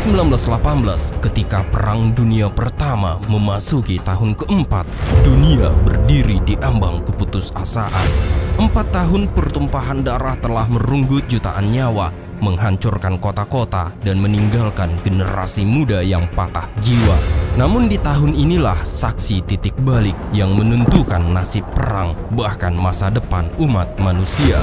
1918, ketika Perang Dunia Pertama memasuki tahun keempat, dunia berdiri di ambang keputusasaan. 4 tahun pertumpahan darah telah merenggut jutaan nyawa, menghancurkan kota-kota, dan meninggalkan generasi muda yang patah jiwa. Namun di tahun inilah saksi titik balik yang menentukan nasib perang, bahkan masa depan umat manusia.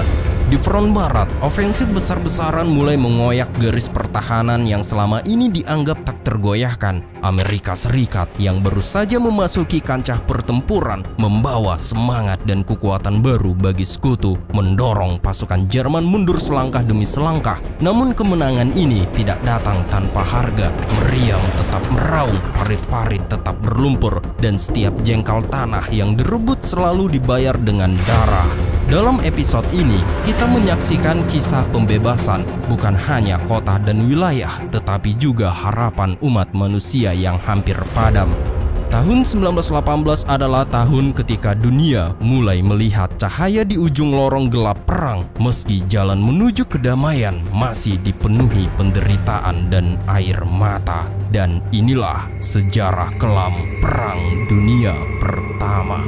Di front barat, ofensif besar-besaran mulai mengoyak garis pertahanan yang selama ini dianggap tak tergoyahkan. Amerika Serikat yang baru saja memasuki kancah pertempuran membawa semangat dan kekuatan baru bagi sekutu, mendorong pasukan Jerman mundur selangkah demi selangkah. Namun kemenangan ini tidak datang tanpa harga. Meriam tetap meraung, parit-parit tetap berlumpur, dan setiap jengkal tanah yang direbut selalu dibayar dengan darah. Dalam episode ini, kita menyaksikan kisah pembebasan bukan hanya kota dan wilayah, tetapi juga harapan umat manusia yang hampir padam. Tahun 1918 adalah tahun ketika dunia mulai melihat cahaya di ujung lorong gelap perang, meski jalan menuju kedamaian masih dipenuhi penderitaan dan air mata. Dan inilah sejarah kelam Perang Dunia Pertama.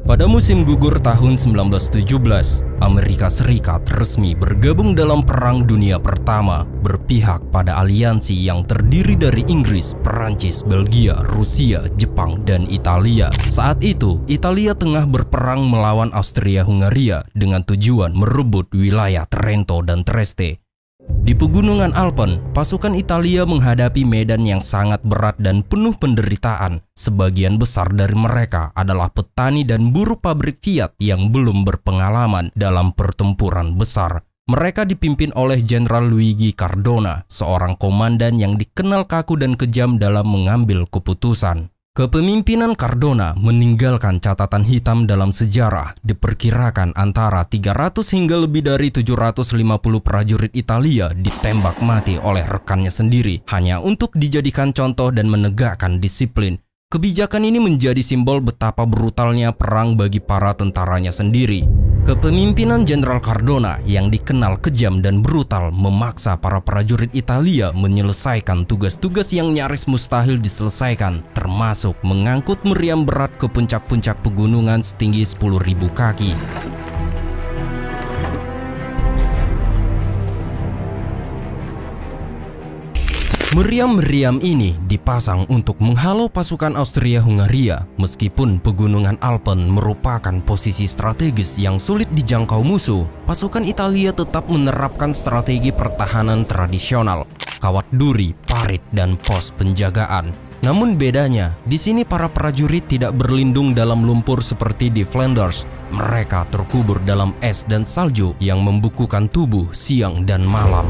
Pada musim gugur tahun 1917, Amerika Serikat resmi bergabung dalam Perang Dunia Pertama, berpihak pada aliansi yang terdiri dari Inggris, Perancis, Belgia, Rusia, Jepang, dan Italia. Saat itu, Italia tengah berperang melawan Austria-Hungaria dengan tujuan merebut wilayah Trento dan Trieste. Di pegunungan Alpen, pasukan Italia menghadapi medan yang sangat berat dan penuh penderitaan. Sebagian besar dari mereka adalah petani dan buruh pabrik Fiat yang belum berpengalaman dalam pertempuran besar. Mereka dipimpin oleh Jenderal Luigi Cardona, seorang komandan yang dikenal kaku dan kejam dalam mengambil keputusan. Kepemimpinan Cardona meninggalkan catatan hitam dalam sejarah. Diperkirakan antara 300 hingga lebih dari 750 prajurit Italia ditembak mati oleh rekannya sendiri hanya untuk dijadikan contoh dan menegakkan disiplin. Kebijakan ini menjadi simbol betapa brutalnya perang bagi para tentaranya sendiri. Kepemimpinan Jenderal Cardona yang dikenal kejam dan brutal memaksa para prajurit Italia menyelesaikan tugas-tugas yang nyaris mustahil diselesaikan, termasuk mengangkut meriam berat ke puncak-puncak pegunungan setinggi 10.000 kaki. Meriam-meriam ini dipasang untuk menghalau pasukan Austria-Hungaria. Meskipun pegunungan Alpen merupakan posisi strategis yang sulit dijangkau musuh, pasukan Italia tetap menerapkan strategi pertahanan tradisional, kawat duri, parit, dan pos penjagaan. Namun bedanya, di sini para prajurit tidak berlindung dalam lumpur seperti di Flanders. Mereka terkubur dalam es dan salju yang membukukan tubuh siang dan malam.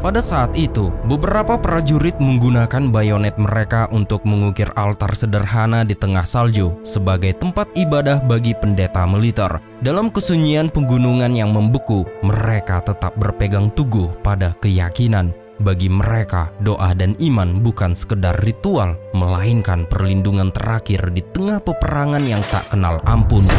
Pada saat itu, beberapa prajurit menggunakan bayonet mereka untuk mengukir altar sederhana di tengah salju sebagai tempat ibadah bagi pendeta militer. Dalam kesunyian pegunungan yang membeku, mereka tetap berpegang teguh pada keyakinan. Bagi mereka, doa dan iman bukan sekedar ritual, melainkan perlindungan terakhir di tengah peperangan yang tak kenal ampun.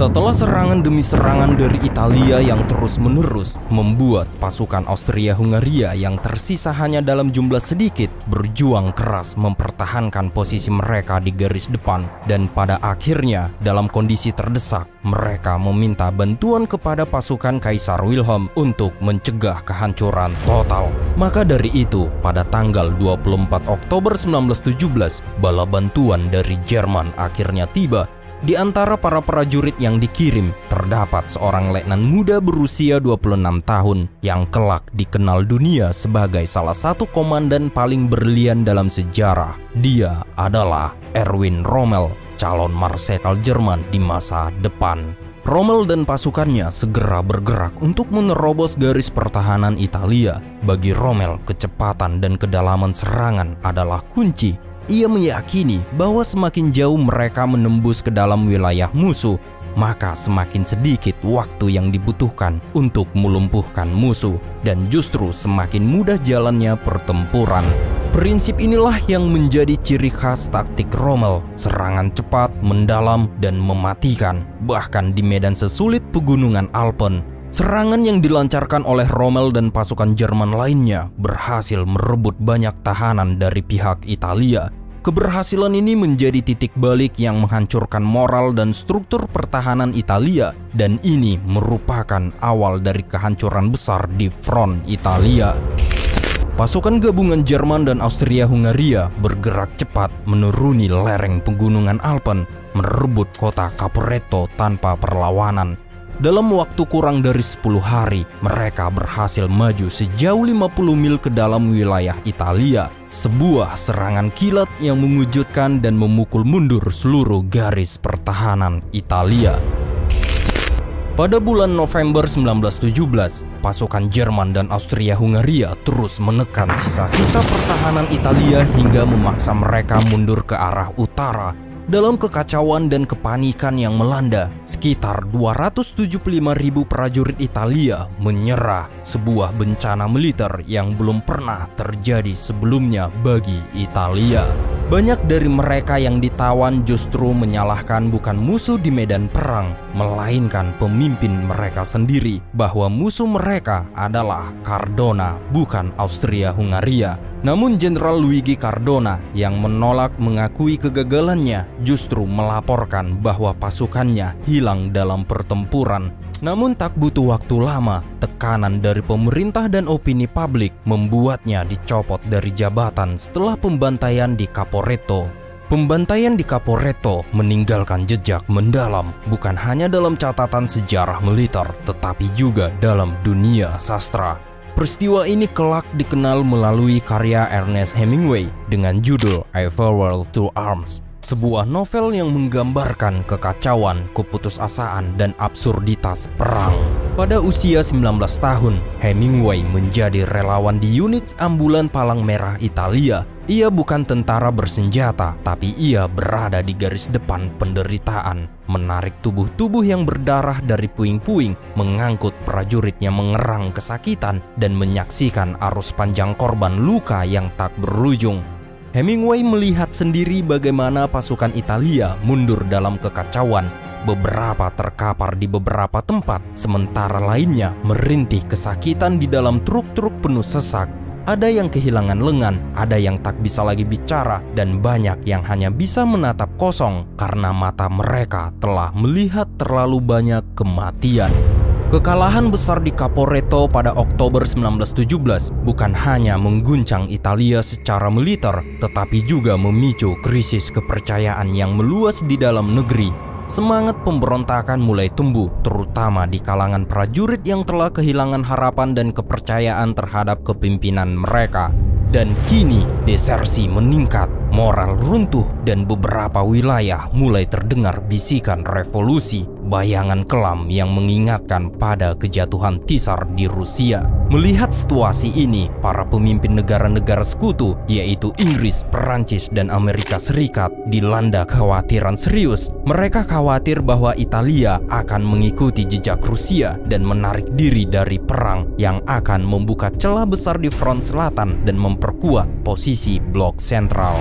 Setelah serangan demi serangan dari Italia yang terus-menerus membuat pasukan Austria-Hungaria yang tersisa hanya dalam jumlah sedikit berjuang keras mempertahankan posisi mereka di garis depan, dan pada akhirnya dalam kondisi terdesak mereka meminta bantuan kepada pasukan Kaisar Wilhelm untuk mencegah kehancuran total. Maka dari itu, pada tanggal 24 Oktober 1917, bala bantuan dari Jerman akhirnya tiba. Di antara para prajurit yang dikirim, terdapat seorang letnan muda berusia 26 tahun yang kelak dikenal dunia sebagai salah satu komandan paling berlian dalam sejarah. Dia adalah Erwin Rommel, calon marsekal Jerman di masa depan. Rommel dan pasukannya segera bergerak untuk menerobos garis pertahanan Italia. Bagi Rommel, kecepatan dan kedalaman serangan adalah kunci. Ia meyakini bahwa semakin jauh mereka menembus ke dalam wilayah musuh, maka semakin sedikit waktu yang dibutuhkan untuk melumpuhkan musuh, dan justru semakin mudah jalannya pertempuran. Prinsip inilah yang menjadi ciri khas taktik Rommel, serangan cepat, mendalam, dan mematikan, bahkan di medan sesulit pegunungan Alpen. Serangan yang dilancarkan oleh Rommel dan pasukan Jerman lainnya berhasil merebut banyak tahanan dari pihak Italia. Keberhasilan ini menjadi titik balik yang menghancurkan moral dan struktur pertahanan Italia, dan ini merupakan awal dari kehancuran besar di front Italia. Pasukan gabungan Jerman dan Austria-Hungaria bergerak cepat menuruni lereng pegunungan Alpen, merebut kota Caporetto tanpa perlawanan. Dalam waktu kurang dari 10 hari, mereka berhasil maju sejauh 50 mil ke dalam wilayah Italia. Sebuah serangan kilat yang mengejutkan dan memukul mundur seluruh garis pertahanan Italia. Pada bulan November 1917, pasukan Jerman dan Austria-Hungaria terus menekan sisa-sisa pertahanan Italia hingga memaksa mereka mundur ke arah utara. Dalam kekacauan dan kepanikan yang melanda, sekitar 275.000 prajurit Italia menyerah, sebuah bencana militer yang belum pernah terjadi sebelumnya bagi Italia. Banyak dari mereka yang ditawan justru menyalahkan bukan musuh di medan perang, melainkan pemimpin mereka sendiri, bahwa musuh mereka adalah Cardona, bukan Austria-Hungaria. Namun Jenderal Luigi Cardona yang menolak mengakui kegagalannya justru melaporkan bahwa pasukannya hilang dalam pertempuran. Namun tak butuh waktu lama, tekanan dari pemerintah dan opini publik membuatnya dicopot dari jabatan setelah pembantaian di Caporetto. Pembantaian di Caporetto meninggalkan jejak mendalam bukan hanya dalam catatan sejarah militer, tetapi juga dalam dunia sastra. Peristiwa ini kelak dikenal melalui karya Ernest Hemingway dengan judul I Farewell to Arms, sebuah novel yang menggambarkan kekacauan, keputusasaan, dan absurditas perang. Pada usia 19 tahun, Hemingway menjadi relawan di unit ambulan Palang Merah Italia. Ia bukan tentara bersenjata, tapi ia berada di garis depan penderitaan, menarik tubuh-tubuh yang berdarah dari puing-puing, mengangkut prajuritnya mengerang kesakitan, dan menyaksikan arus panjang korban luka yang tak berujung. Hemingway melihat sendiri bagaimana pasukan Italia mundur dalam kekacauan. Beberapa terkapar di beberapa tempat, sementara lainnya merintih kesakitan di dalam truk-truk penuh sesak. Ada yang kehilangan lengan, ada yang tak bisa lagi bicara, dan banyak yang hanya bisa menatap kosong karena mata mereka telah melihat terlalu banyak kematian. Kekalahan besar di Caporetto pada Oktober 1917 bukan hanya mengguncang Italia secara militer, tetapi juga memicu krisis kepercayaan yang meluas di dalam negeri. Semangat pemberontakan mulai tumbuh, terutama di kalangan prajurit yang telah kehilangan harapan dan kepercayaan terhadap kepemimpinan mereka. Dan kini desersi meningkat, moral runtuh, dan beberapa wilayah mulai terdengar bisikan revolusi, bayangan kelam yang mengingatkan pada kejatuhan Tsar di Rusia. Melihat situasi ini, para pemimpin negara-negara sekutu, yaitu Inggris, Perancis, dan Amerika Serikat, dilanda kekhawatiran serius. Mereka khawatir bahwa Italia akan mengikuti jejak Rusia dan menarik diri dari perang yang akan membuka celah besar di front selatan dan memperkuat posisi blok sentral.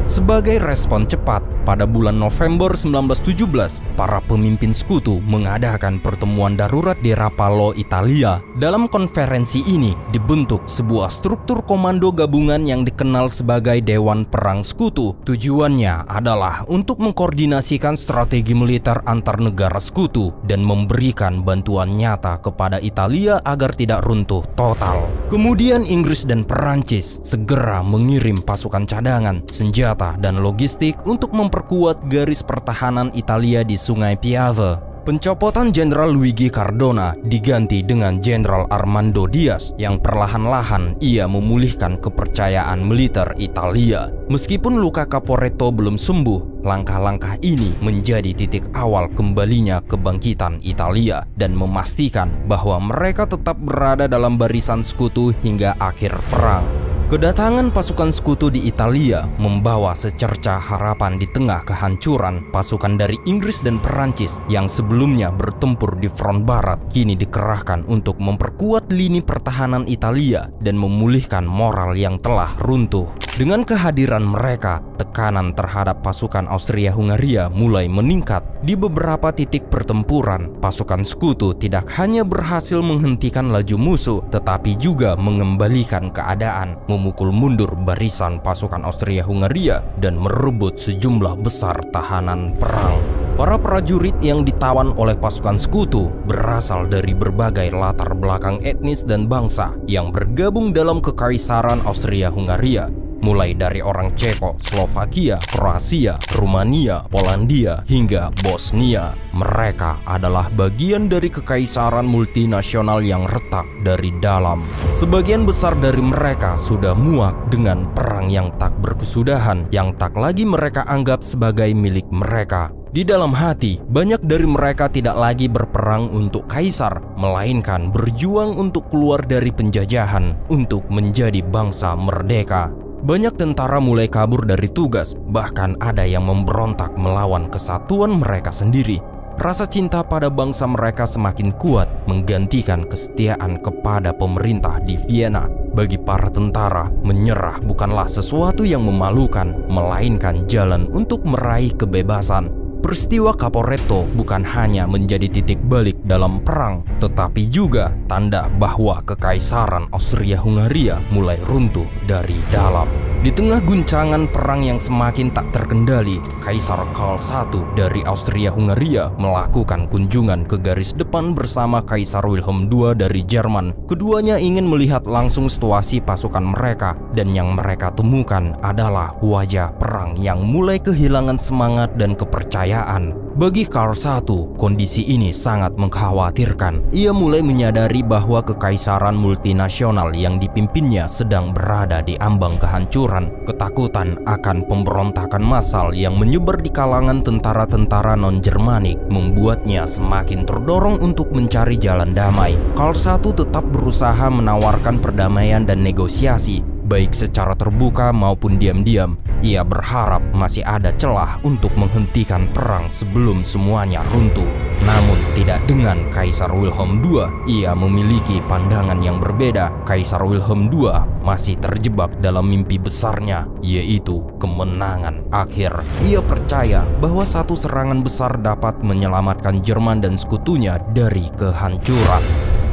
Sebagai respon cepat, pada bulan November 1917, para pemimpin sekutu mengadakan pertemuan darurat di Rapallo, Italia. Dalam konferensi ini dibentuk sebuah struktur komando gabungan yang dikenal sebagai Dewan Perang Sekutu. Tujuannya adalah untuk mengkoordinasikan strategi militer antar negara sekutu dan memberikan bantuan nyata kepada Italia agar tidak runtuh total. Kemudian Inggris dan Perancis segera mengirim pasukan cadangan, senjata, dan logistik untuk memperbaiki memperkuat garis pertahanan Italia di Sungai Piave. Pencopotan Jenderal Luigi Cardona diganti dengan Jenderal Armando Diaz yang perlahan-lahan ia memulihkan kepercayaan militer Italia. Meskipun luka Caporetto belum sembuh, langkah-langkah ini menjadi titik awal kembalinya kebangkitan Italia dan memastikan bahwa mereka tetap berada dalam barisan sekutu hingga akhir perang. Kedatangan pasukan sekutu di Italia membawa secerca harapan di tengah kehancuran pasukan dari Inggris dan Perancis yang sebelumnya bertempur di front barat, kini dikerahkan untuk memperkuat lini pertahanan Italia dan memulihkan moral yang telah runtuh. Dengan kehadiran mereka, tekanan terhadap pasukan Austria-Hungaria mulai meningkat. Di beberapa titik pertempuran, pasukan sekutu tidak hanya berhasil menghentikan laju musuh, tetapi juga mengembalikan keadaan, memukul mundur barisan pasukan Austria-Hungaria dan merebut sejumlah besar tahanan perang. Para prajurit yang ditawan oleh pasukan sekutu berasal dari berbagai latar belakang etnis dan bangsa yang bergabung dalam Kekaisaran Austria-Hungaria, mulai dari orang Ceko, Slovakia, Kroasia, Rumania, Polandia, hingga Bosnia. Mereka adalah bagian dari kekaisaran multinasional yang retak dari dalam. Sebagian besar dari mereka sudah muak dengan perang yang tak berkesudahan, yang tak lagi mereka anggap sebagai milik mereka. Di dalam hati, banyak dari mereka tidak lagi berperang untuk kaisar, melainkan berjuang untuk keluar dari penjajahan, untuk menjadi bangsa merdeka. Banyak tentara mulai kabur dari tugas, bahkan ada yang memberontak melawan kesatuan mereka sendiri. Rasa cinta pada bangsa mereka semakin kuat, menggantikan kesetiaan kepada pemerintah di Vienna. Bagi para tentara, menyerah bukanlah sesuatu yang memalukan, melainkan jalan untuk meraih kebebasan. Peristiwa Caporetto bukan hanya menjadi titik balik dalam perang, tetapi juga tanda bahwa kekaisaran Austria-Hungaria mulai runtuh dari dalam. Di tengah guncangan perang yang semakin tak terkendali, Kaisar Karl I dari Austria-Hungaria melakukan kunjungan ke garis depan bersama Kaisar Wilhelm II dari Jerman. Keduanya ingin melihat langsung situasi pasukan mereka, dan yang mereka temukan adalah wajah perang yang mulai kehilangan semangat dan kepercayaan. Bagi Karl I, kondisi ini sangat mengkhawatirkan. Ia mulai menyadari bahwa kekaisaran multinasional yang dipimpinnya sedang berada di ambang kehancuran. Ketakutan akan pemberontakan massal yang menyebar di kalangan tentara-tentara non-Jermanik membuatnya semakin terdorong untuk mencari jalan damai. Karl I tetap berusaha menawarkan perdamaian dan negosiasi, baik secara terbuka maupun diam-diam. Ia berharap masih ada celah untuk menghentikan perang sebelum semuanya runtuh. Namun tidak dengan Kaisar Wilhelm II. Ia memiliki pandangan yang berbeda. Kaisar Wilhelm II masih terjebak dalam mimpi besarnya, yaitu kemenangan akhir. Ia percaya bahwa satu serangan besar dapat menyelamatkan Jerman dan sekutunya dari kehancuran.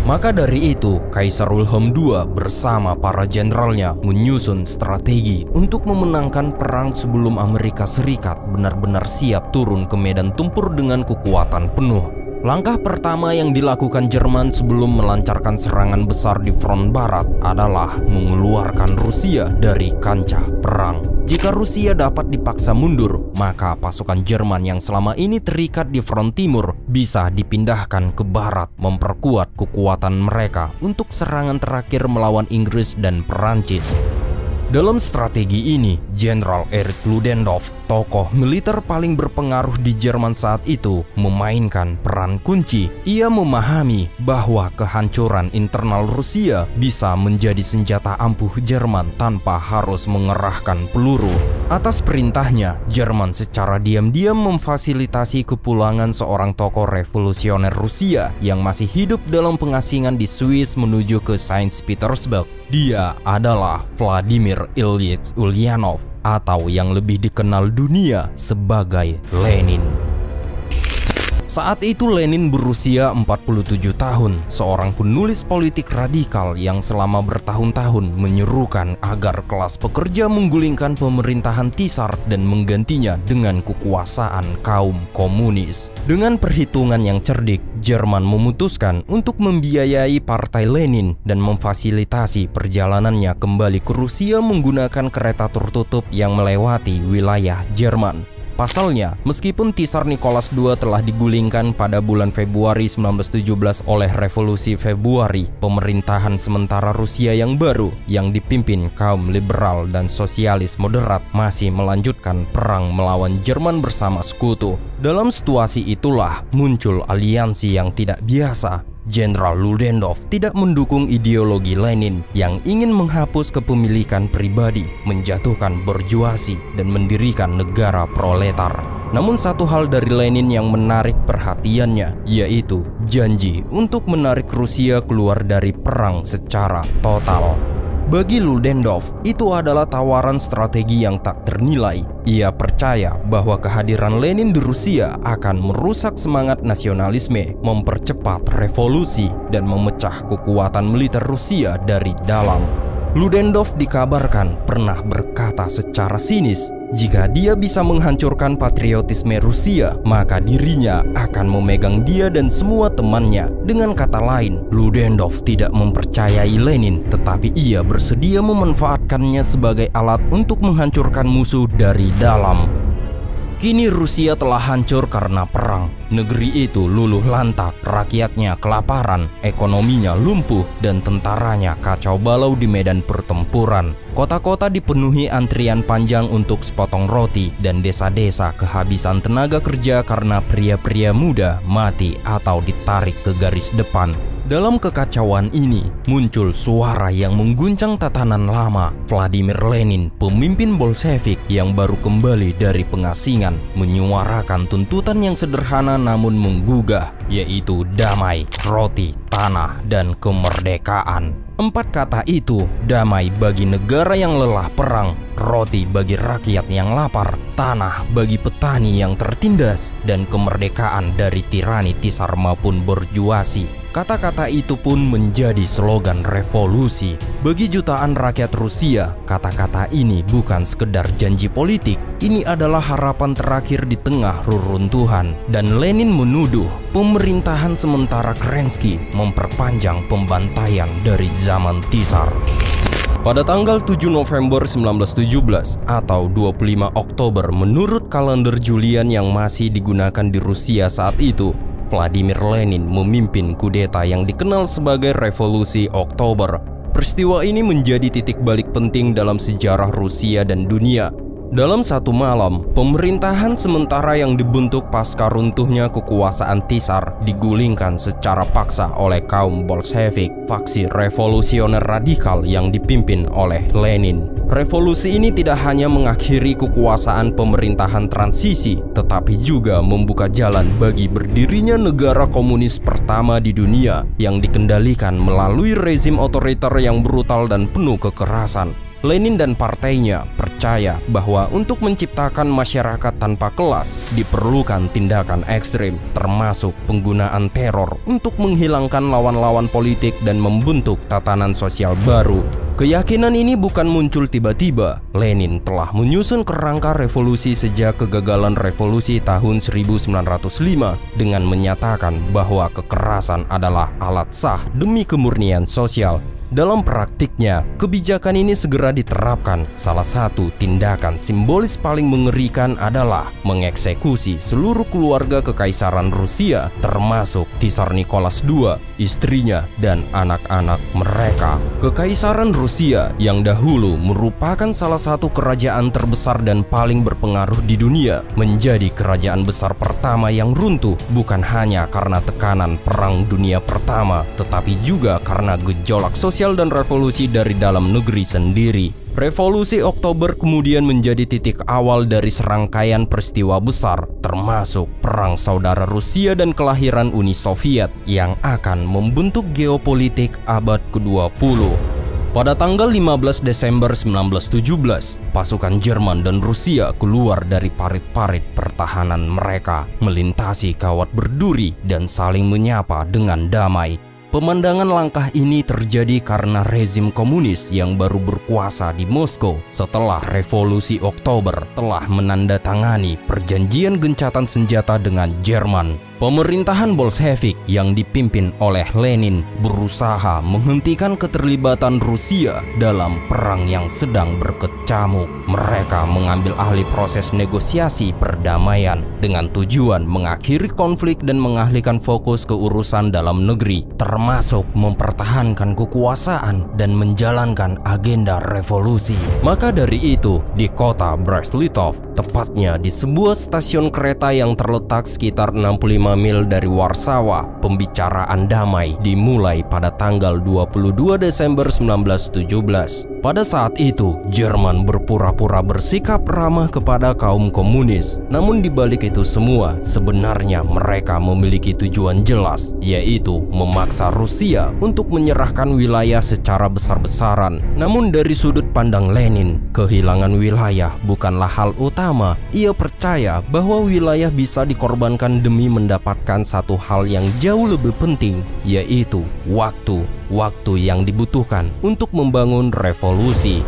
Maka dari itu, Kaisar Wilhelm II bersama para jenderalnya menyusun strategi untuk memenangkan perang sebelum Amerika Serikat benar-benar siap turun ke medan tempur dengan kekuatan penuh. Langkah pertama yang dilakukan Jerman sebelum melancarkan serangan besar di front barat adalah mengeluarkan Rusia dari kancah perang. Jika Rusia dapat dipaksa mundur, maka pasukan Jerman yang selama ini terikat di front timur bisa dipindahkan ke barat, memperkuat kekuatan mereka untuk serangan terakhir melawan Inggris dan Perancis. Dalam strategi ini, Jenderal Erich Ludendorff, tokoh militer paling berpengaruh di Jerman saat itu, memainkan peran kunci. Ia memahami bahwa kehancuran internal Rusia bisa menjadi senjata ampuh Jerman tanpa harus mengerahkan peluru. Atas perintahnya, Jerman secara diam-diam memfasilitasi kepulangan seorang tokoh revolusioner Rusia yang masih hidup dalam pengasingan di Swiss menuju ke Saint Petersburg. Dia adalah Vladimir Ilyich Ulyanov, atau yang lebih dikenal dunia sebagai Lenin. Saat itu Lenin berusia 47 tahun, seorang penulis politik radikal yang selama bertahun-tahun menyerukan agar kelas pekerja menggulingkan pemerintahan Tsar dan menggantinya dengan kekuasaan kaum komunis. Dengan perhitungan yang cerdik, Jerman memutuskan untuk membiayai partai Lenin dan memfasilitasi perjalanannya kembali ke Rusia menggunakan kereta tertutup yang melewati wilayah Jerman. Pasalnya, meskipun Tsar Nicholas II telah digulingkan pada bulan Februari 1917 oleh Revolusi Februari, pemerintahan sementara Rusia yang baru yang dipimpin kaum liberal dan sosialis moderat masih melanjutkan perang melawan Jerman bersama sekutu. Dalam situasi itulah muncul aliansi yang tidak biasa. Jenderal Ludendorff tidak mendukung ideologi Lenin yang ingin menghapus kepemilikan pribadi, menjatuhkan borjuasi, dan mendirikan negara proletar. Namun satu hal dari Lenin yang menarik perhatiannya, yaitu janji untuk menarik Rusia keluar dari perang secara total. Bagi Ludendorff, itu adalah tawaran strategi yang tak ternilai. Ia percaya bahwa kehadiran Lenin di Rusia akan merusak semangat nasionalisme, mempercepat revolusi, dan memecah kekuatan militer Rusia dari dalam. Ludendorff dikabarkan pernah berkata secara sinis, jika dia bisa menghancurkan patriotisme Rusia, maka dirinya akan memegang dia dan semua temannya. Dengan kata lain, Ludendorff tidak mempercayai Lenin, tetapi ia bersedia memanfaatkannya sebagai alat untuk menghancurkan musuh dari dalam. Kini Rusia telah hancur karena perang. Negeri itu luluh lantak, rakyatnya kelaparan, ekonominya lumpuh, dan tentaranya kacau balau di medan pertempuran. Kota-kota dipenuhi antrian panjang untuk sepotong roti, dan desa-desa kehabisan tenaga kerja karena pria-pria muda mati atau ditarik ke garis depan. Dalam kekacauan ini, muncul suara yang mengguncang tatanan lama. Vladimir Lenin, pemimpin Bolshevik yang baru kembali dari pengasingan, menyuarakan tuntutan yang sederhana namun menggugah, yaitu damai, roti, tanah, dan kemerdekaan. 4 kata itu, damai bagi negara yang lelah perang, roti bagi rakyat yang lapar, tanah bagi petani yang tertindas, dan kemerdekaan dari tirani Tsar maupun borjuasi. Kata-kata itu pun menjadi slogan revolusi. Bagi jutaan rakyat Rusia, kata-kata ini bukan sekedar janji politik. Ini adalah harapan terakhir di tengah reruntuhan. Dan Lenin menuduh pemerintahan sementara Kerensky memperpanjang pembantaian dari zaman Tsar. Pada tanggal 7 November 1917 atau 25 Oktober menurut kalender Julian yang masih digunakan di Rusia saat itu, Vladimir Lenin memimpin kudeta yang dikenal sebagai Revolusi Oktober. Peristiwa ini menjadi titik balik penting dalam sejarah Rusia dan dunia. Dalam satu malam, pemerintahan sementara yang dibentuk pasca runtuhnya kekuasaan Tsar digulingkan secara paksa oleh kaum Bolshevik, faksi revolusioner radikal yang dipimpin oleh Lenin. Revolusi ini tidak hanya mengakhiri kekuasaan pemerintahan transisi, tetapi juga membuka jalan bagi berdirinya negara komunis pertama di dunia yang dikendalikan melalui rezim otoriter yang brutal dan penuh kekerasan. Lenin dan partainya percaya bahwa untuk menciptakan masyarakat tanpa kelas diperlukan tindakan ekstrim, termasuk penggunaan teror untuk menghilangkan lawan-lawan politik dan membentuk tatanan sosial baru. Keyakinan ini bukan muncul tiba-tiba. Lenin telah menyusun kerangka revolusi sejak kegagalan revolusi tahun 1905 dengan menyatakan bahwa kekerasan adalah alat sah demi kemurnian sosial. Dalam praktiknya, kebijakan ini segera diterapkan. Salah satu tindakan simbolis paling mengerikan adalah mengeksekusi seluruh keluarga kekaisaran Rusia, termasuk Tsar Nicholas II, istrinya, dan anak-anak mereka. Kekaisaran Rusia yang dahulu merupakan salah satu kerajaan terbesar dan paling berpengaruh di dunia, menjadi kerajaan besar pertama yang runtuh bukan hanya karena tekanan Perang Dunia Pertama, tetapi juga karena gejolak sosial dan revolusi dari dalam negeri sendiri. Revolusi Oktober kemudian menjadi titik awal dari serangkaian peristiwa besar, termasuk Perang Saudara Rusia dan kelahiran Uni Soviet yang akan membentuk geopolitik abad ke-20. Pada tanggal 15 Desember 1917, pasukan Jerman dan Rusia keluar dari parit-parit pertahanan mereka, melintasi kawat berduri dan saling menyapa dengan damai. Pemandangan langkah ini terjadi karena rezim komunis yang baru berkuasa di Moskow setelah Revolusi Oktober telah menandatangani perjanjian gencatan senjata dengan Jerman. Pemerintahan Bolshevik yang dipimpin oleh Lenin berusaha menghentikan keterlibatan Rusia dalam perang yang sedang berkecamuk. Mereka mengambil alih proses negosiasi perdamaian dengan tujuan mengakhiri konflik dan mengalihkan fokus ke urusan dalam negeri, termasuk mempertahankan kekuasaan dan menjalankan agenda revolusi. Maka dari itu, di kota Brest-Litov, tepatnya di sebuah stasiun kereta yang terletak sekitar 65 mil dari Warsawa, pembicaraan damai dimulai pada tanggal 22 Desember 1917. Pada saat itu, Jerman berpura-pura bersikap ramah kepada kaum komunis. Namun di balik itu semua, sebenarnya mereka memiliki tujuan jelas, yaitu memaksa Rusia untuk menyerahkan wilayah secara besar-besaran. Namun dari sudut pandang Lenin, kehilangan wilayah bukanlah hal utama. Ia percaya bahwa wilayah bisa dikorbankan demi mendapatkan satu hal yang jauh lebih penting, yaitu waktu yang dibutuhkan untuk membangun revolusi.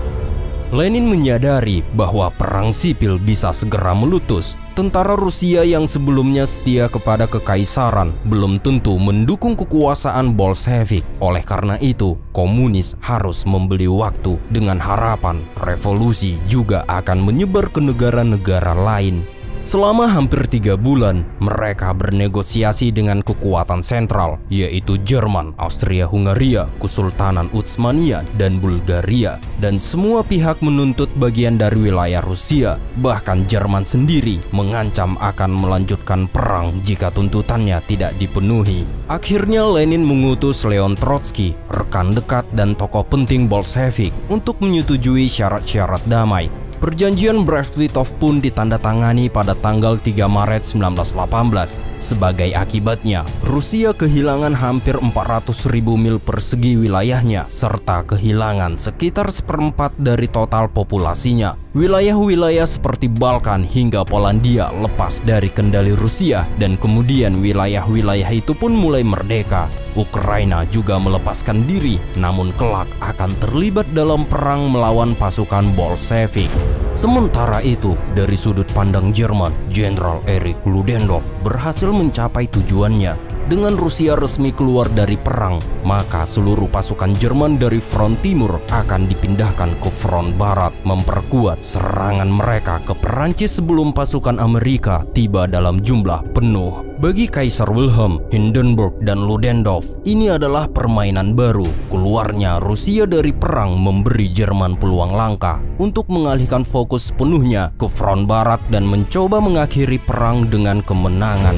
Lenin menyadari bahwa perang sipil bisa segera meletus. Tentara Rusia yang sebelumnya setia kepada kekaisaran belum tentu mendukung kekuasaan Bolshevik. Oleh karena itu, komunis harus membeli waktu dengan harapan revolusi juga akan menyebar ke negara-negara lain. Selama hampir 3 bulan, mereka bernegosiasi dengan kekuatan sentral, yaitu Jerman, Austria-Hungaria, Kesultanan Utsmania, dan Bulgaria. Dan semua pihak menuntut bagian dari wilayah Rusia. Bahkan Jerman sendiri mengancam akan melanjutkan perang jika tuntutannya tidak dipenuhi. Akhirnya Lenin mengutus Leon Trotsky, rekan dekat dan tokoh penting Bolshevik, untuk menyetujui syarat-syarat damai. Perjanjian Brest-Litov pun ditandatangani pada tanggal 3 Maret 1918. Sebagai akibatnya, Rusia kehilangan hampir 400.000 mil persegi wilayahnya, serta kehilangan sekitar seperempat dari total populasinya. Wilayah-wilayah seperti Balkan hingga Polandia lepas dari kendali Rusia, dan kemudian wilayah-wilayah itu pun mulai merdeka. Ukraina juga melepaskan diri, namun kelak akan terlibat dalam perang melawan pasukan Bolshevik. Sementara itu, dari sudut pandang Jerman, Jenderal Erich Ludendorff berhasil mencapai tujuannya. Dengan Rusia resmi keluar dari perang, maka seluruh pasukan Jerman dari front timur akan dipindahkan ke front barat, memperkuat serangan mereka ke Perancis sebelum pasukan Amerika tiba dalam jumlah penuh. Bagi Kaisar Wilhelm, Hindenburg, dan Ludendorff, ini adalah permainan baru. Keluarnya Rusia dari perang memberi Jerman peluang langka untuk mengalihkan fokus sepenuhnya ke front barat dan mencoba mengakhiri perang dengan kemenangan.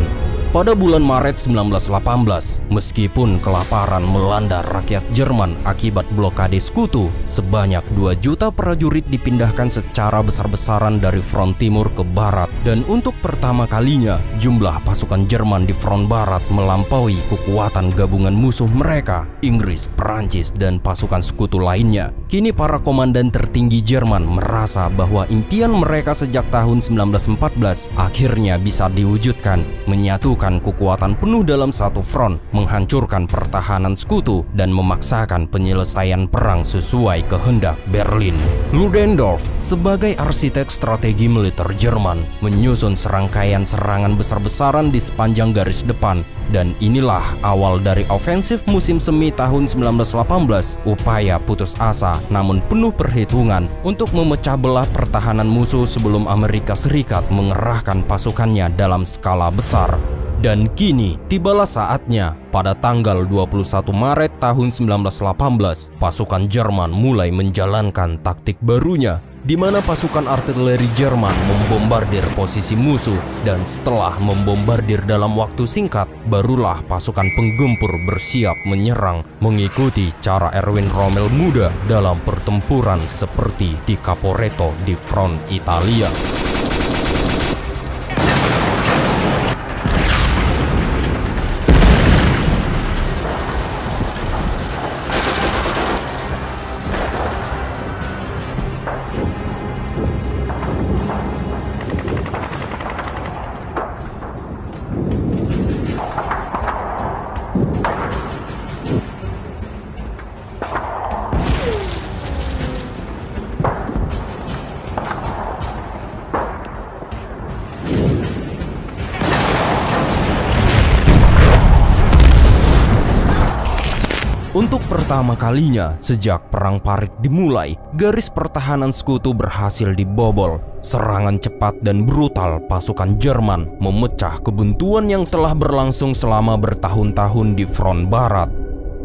Pada bulan Maret 1918, meskipun kelaparan melanda rakyat Jerman akibat blokade sekutu, sebanyak 2 juta prajurit dipindahkan secara besar-besaran dari front timur ke barat. Dan untuk pertama kalinya, jumlah pasukan Jerman di front barat melampaui kekuatan gabungan musuh mereka, Inggris, Perancis, dan pasukan sekutu lainnya. Kini para komandan tertinggi Jerman merasa bahwa impian mereka sejak tahun 1914 akhirnya bisa diwujudkan, menyatukan kekuatan penuh dalam satu front, menghancurkan pertahanan sekutu, dan memaksakan penyelesaian perang sesuai kehendak Berlin. Ludendorff sebagai arsitek strategi militer Jerman menyusun serangkaian serangan besar-besaran di sepanjang garis depan, dan inilah awal dari ofensif musim semi tahun 1918, upaya putus asa namun penuh perhitungan untuk memecah belah pertahanan musuh sebelum Amerika Serikat mengerahkan pasukannya dalam skala besar. Dan kini tibalah saatnya. Pada tanggal 21 Maret tahun 1918, pasukan Jerman mulai menjalankan taktik barunya, di mana pasukan artileri Jerman membombardir posisi musuh, dan setelah membombardir dalam waktu singkat, barulah pasukan penggempur bersiap menyerang, mengikuti cara Erwin Rommel muda dalam pertempuran seperti di Caporetto di front Italia. pertama kalinya sejak Perang Parit dimulai, garis pertahanan sekutu berhasil dibobol. Serangan cepat dan brutal pasukan Jerman memecah kebuntuan yang telah berlangsung selama bertahun-tahun di front barat.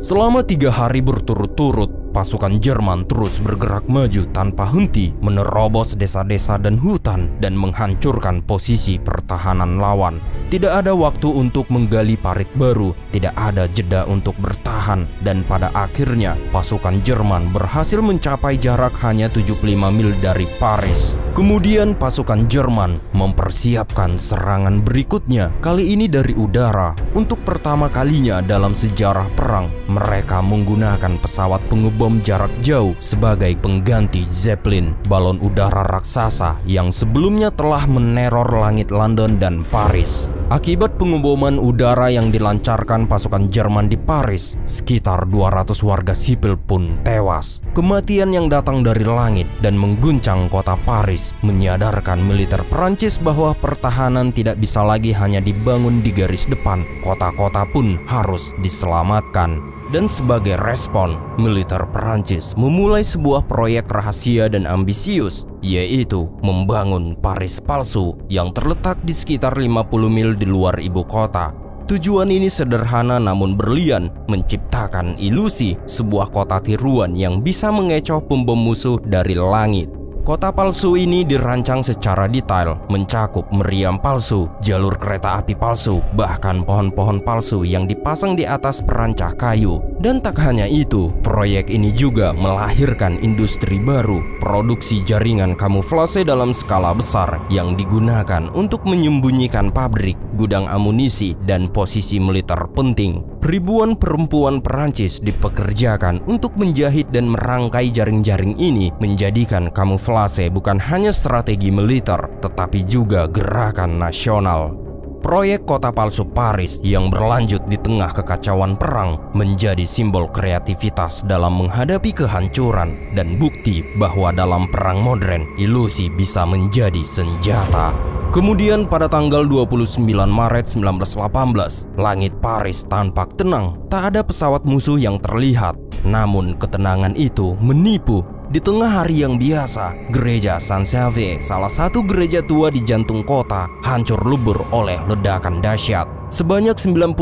Selama 3 hari berturut-turut, pasukan Jerman terus bergerak maju tanpa henti, menerobos desa-desa dan hutan dan menghancurkan posisi pertahanan lawan. Tidak ada waktu untuk menggali parit baru, tidak ada jeda untuk bertahan, dan pada akhirnya pasukan Jerman berhasil mencapai jarak hanya 75 mil dari Paris. Kemudian pasukan Jerman mempersiapkan serangan berikutnya, kali ini dari udara. Untuk pertama kalinya dalam sejarah perang, mereka menggunakan pesawat pengebom jarak jauh sebagai pengganti Zeppelin, balon udara raksasa yang sebelumnya telah meneror langit London dan Paris. Akibat pengeboman udara yang dilancarkan pasukan Jerman di Paris, sekitar 200 warga sipil pun tewas. Kematian yang datang dari langit dan mengguncang kota Paris menyadarkan militer Perancis bahwa pertahanan tidak bisa lagi hanya dibangun di garis depan, kota-kota pun harus diselamatkan. Dan sebagai respon, militer Perancis memulai sebuah proyek rahasia dan ambisius, yaitu membangun Paris palsu yang terletak di sekitar 50 mil di luar ibu kota. Tujuan ini sederhana namun berlian, menciptakan ilusi sebuah kota tiruan yang bisa mengecoh pembom musuh dari langit. Kota palsu ini dirancang secara detail, mencakup meriam palsu, jalur kereta api palsu, bahkan pohon-pohon palsu yang dipasang di atas perancah kayu. Dan tak hanya itu, proyek ini juga melahirkan industri baru, produksi jaringan kamuflase dalam skala besar yang digunakan untuk menyembunyikan pabrik, gudang amunisi, dan posisi militer penting. Ribuan perempuan Perancis dipekerjakan untuk menjahit dan merangkai jaring-jaring ini, menjadikan kamuflase bukan hanya strategi militer, tetapi juga gerakan nasional. Proyek kota palsu Paris yang berlanjut di tengah kekacauan perang menjadi simbol kreativitas dalam menghadapi kehancuran dan bukti bahwa dalam perang modern, ilusi bisa menjadi senjata. Kemudian pada tanggal 29 Maret 1918, langit Paris tampak tenang, tak ada pesawat musuh yang terlihat. Namun ketenangan itu menipu. Di tengah hari yang biasa, gereja Saint-Xavier, salah satu gereja tua di jantung kota, hancur lebur oleh ledakan dahsyat. Sebanyak 91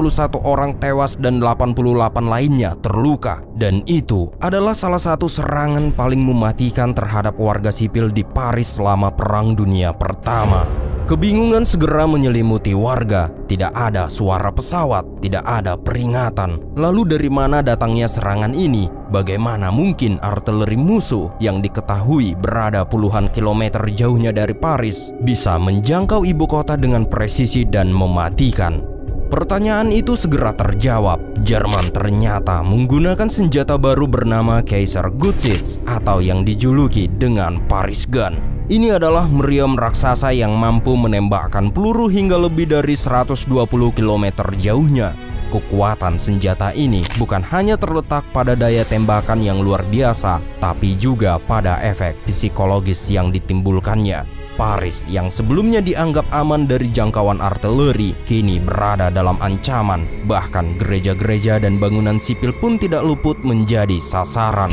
orang tewas dan 88 lainnya terluka. Dan itu adalah salah satu serangan paling mematikan terhadap warga sipil di Paris selama Perang Dunia Pertama. Kebingungan segera menyelimuti warga, tidak ada suara pesawat, tidak ada peringatan. Lalu dari mana datangnya serangan ini? Bagaimana mungkin artileri musuh yang diketahui berada puluhan kilometer jauhnya dari Paris bisa menjangkau ibu kota dengan presisi dan mematikan? Pertanyaan itu segera terjawab. Jerman ternyata menggunakan senjata baru bernama Kaiser Gutsitz atau yang dijuluki dengan Paris Gun. Ini adalah meriam raksasa yang mampu menembakkan peluru hingga lebih dari 120 km jauhnya. Kekuatan senjata ini bukan hanya terletak pada daya tembakan yang luar biasa, tapi juga pada efek psikologis yang ditimbulkannya. Paris yang sebelumnya dianggap aman dari jangkauan artileri, kini berada dalam ancaman. Bahkan gereja-gereja dan bangunan sipil pun tidak luput menjadi sasaran.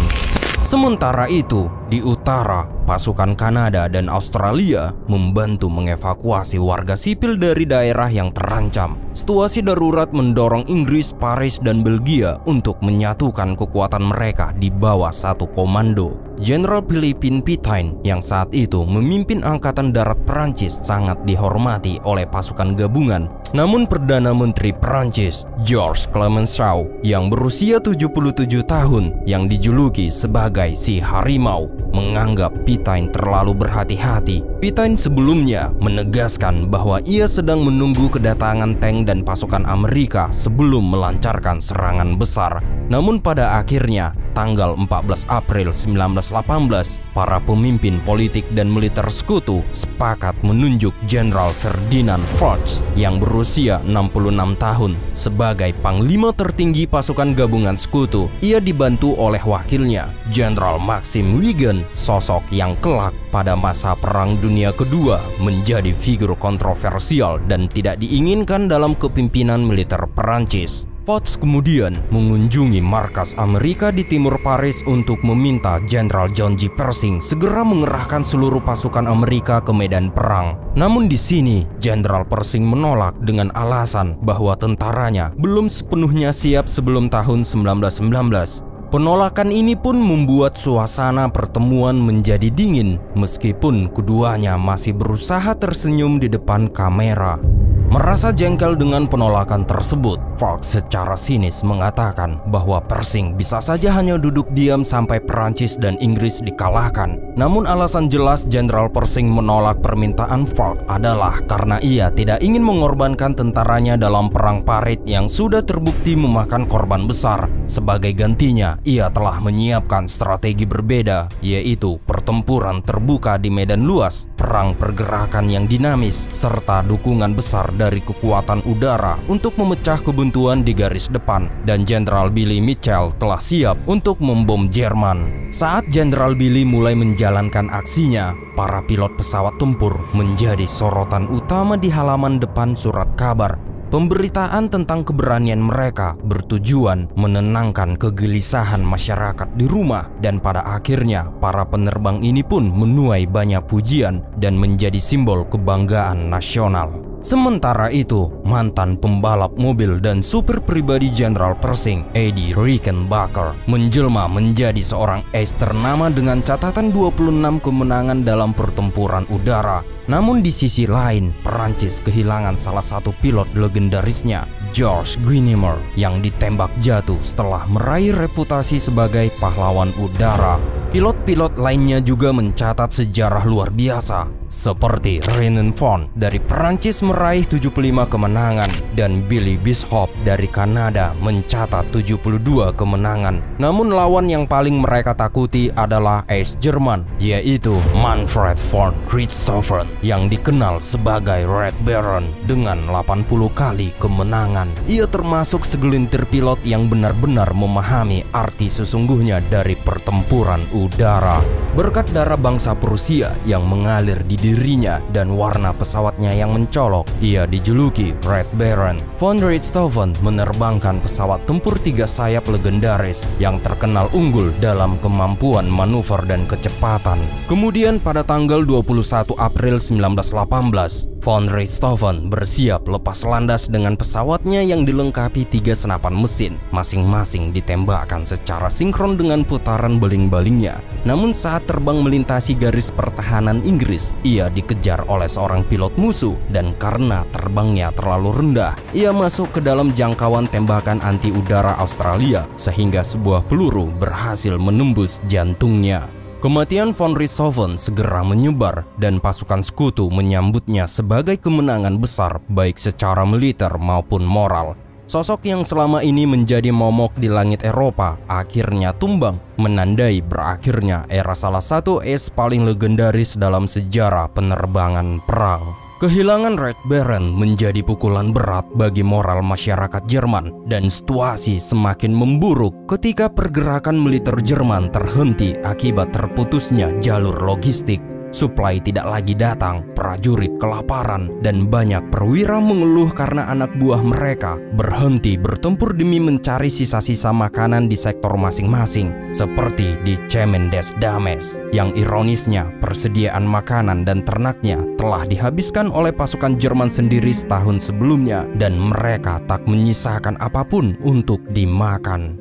Sementara itu, di utara, pasukan Kanada dan Australia membantu mengevakuasi warga sipil dari daerah yang terancam. Situasi darurat mendorong Inggris, Paris, dan Belgia untuk menyatukan kekuatan mereka di bawah satu komando. Jenderal Philippe Pétain yang saat itu memimpin Angkatan Darat Perancis sangat dihormati oleh pasukan gabungan. Namun Perdana Menteri Perancis, Georges Clemenceau, yang berusia 77 tahun, yang dijuluki sebagai si harimau, menganggap Pétain terlalu berhati-hati. Pétain sebelumnya menegaskan bahwa ia sedang menunggu kedatangan tank dan pasukan Amerika sebelum melancarkan serangan besar. Namun pada akhirnya, tanggal 14 April 1918, para pemimpin politik dan militer sekutu sepakat menunjuk Jenderal Ferdinand Foch yang berusia 66 tahun sebagai panglima tertinggi pasukan gabungan sekutu. Ia dibantu oleh wakilnya, Jenderal Maxime Weygand, sosok yang kelak pada masa Perang Dunia Kedua menjadi figur kontroversial dan tidak diinginkan dalam kepimpinan militer Perancis. Foch kemudian mengunjungi markas Amerika di timur Paris untuk meminta Jenderal John J. Pershing segera mengerahkan seluruh pasukan Amerika ke medan perang. Namun di sini Jenderal Pershing menolak dengan alasan bahwa tentaranya belum sepenuhnya siap sebelum tahun 1919. Penolakan ini pun membuat suasana pertemuan menjadi dingin meskipun keduanya masih berusaha tersenyum di depan kamera. Merasa jengkel dengan penolakan tersebut, Foch secara sinis mengatakan bahwa Pershing bisa saja hanya duduk diam sampai Perancis dan Inggris dikalahkan. Namun alasan jelas Jenderal Pershing menolak permintaan Foch adalah karena ia tidak ingin mengorbankan tentaranya dalam perang Parit yang sudah terbukti memakan korban besar. Sebagai gantinya, ia telah menyiapkan strategi berbeda, yaitu pertempuran terbuka di medan luas, perang pergerakan yang dinamis, serta dukungan besar dari kekuatan udara untuk memecah kebuntuan di garis depan. Dan Jenderal Billy Mitchell telah siap untuk membom Jerman. Saat Jenderal Billy mulai menjalankan aksinya, para pilot pesawat tempur menjadi sorotan utama di halaman depan surat kabar. Pemberitaan tentang keberanian mereka bertujuan menenangkan kegelisahan masyarakat di rumah, dan pada akhirnya para penerbang ini pun menuai banyak pujian dan menjadi simbol kebanggaan nasional. Sementara itu, mantan pembalap mobil dan supir pribadi Jenderal Pershing, Eddie Rickenbacker, menjelma menjadi seorang ace ternama dengan catatan 26 kemenangan dalam pertempuran udara. Namun di sisi lain, Perancis kehilangan salah satu pilot legendarisnya, Georges Guynemer, yang ditembak jatuh setelah meraih reputasi sebagai pahlawan udara. Pilot-pilot lainnya juga mencatat sejarah luar biasa, seperti Renan Font dari Perancis meraih 75 kemenangan dan Billy Bishop dari Kanada mencatat 72 kemenangan. Namun lawan yang paling mereka takuti adalah ace Jerman, yaitu Manfred von Richthofen yang dikenal sebagai Red Baron dengan 80 kali kemenangan. Ia termasuk segelintir pilot yang benar-benar memahami arti sesungguhnya dari pertempuran udara. Berkat darah bangsa Prusia yang mengalir di dirinya dan warna pesawatnya yang mencolok, ia dijuluki Red Baron. Von Richthofen menerbangkan pesawat tempur 3 sayap legendaris yang terkenal unggul dalam kemampuan manuver dan kecepatan. Kemudian pada tanggal 21 April 1918, Von Richthofen bersiap lepas landas dengan pesawatnya yang dilengkapi 3 senapan mesin, masing-masing ditembakkan secara sinkron dengan putaran baling-balingnya. Namun saat terbang melintasi garis pertahanan Inggris, ia dikejar oleh seorang pilot musuh, dan karena terbangnya terlalu rendah, ia masuk ke dalam jangkauan tembakan anti udara Australia, sehingga sebuah peluru berhasil menembus jantungnya. Kematian von Richthofen segera menyebar dan pasukan sekutu menyambutnya sebagai kemenangan besar baik secara militer maupun moral. Sosok yang selama ini menjadi momok di langit Eropa akhirnya tumbang, menandai berakhirnya era salah satu ace paling legendaris dalam sejarah penerbangan perang. Kehilangan Red Baron menjadi pukulan berat bagi moral masyarakat Jerman, dan situasi semakin memburuk ketika pergerakan militer Jerman terhenti akibat terputusnya jalur logistik. Suplai tidak lagi datang, prajurit kelaparan, dan banyak perwira mengeluh karena anak buah mereka berhenti bertempur demi mencari sisa-sisa makanan di sektor masing-masing, seperti di Chemin des Dames, yang ironisnya persediaan makanan dan ternaknya telah dihabiskan oleh pasukan Jerman sendiri setahun sebelumnya, dan mereka tak menyisakan apapun untuk dimakan.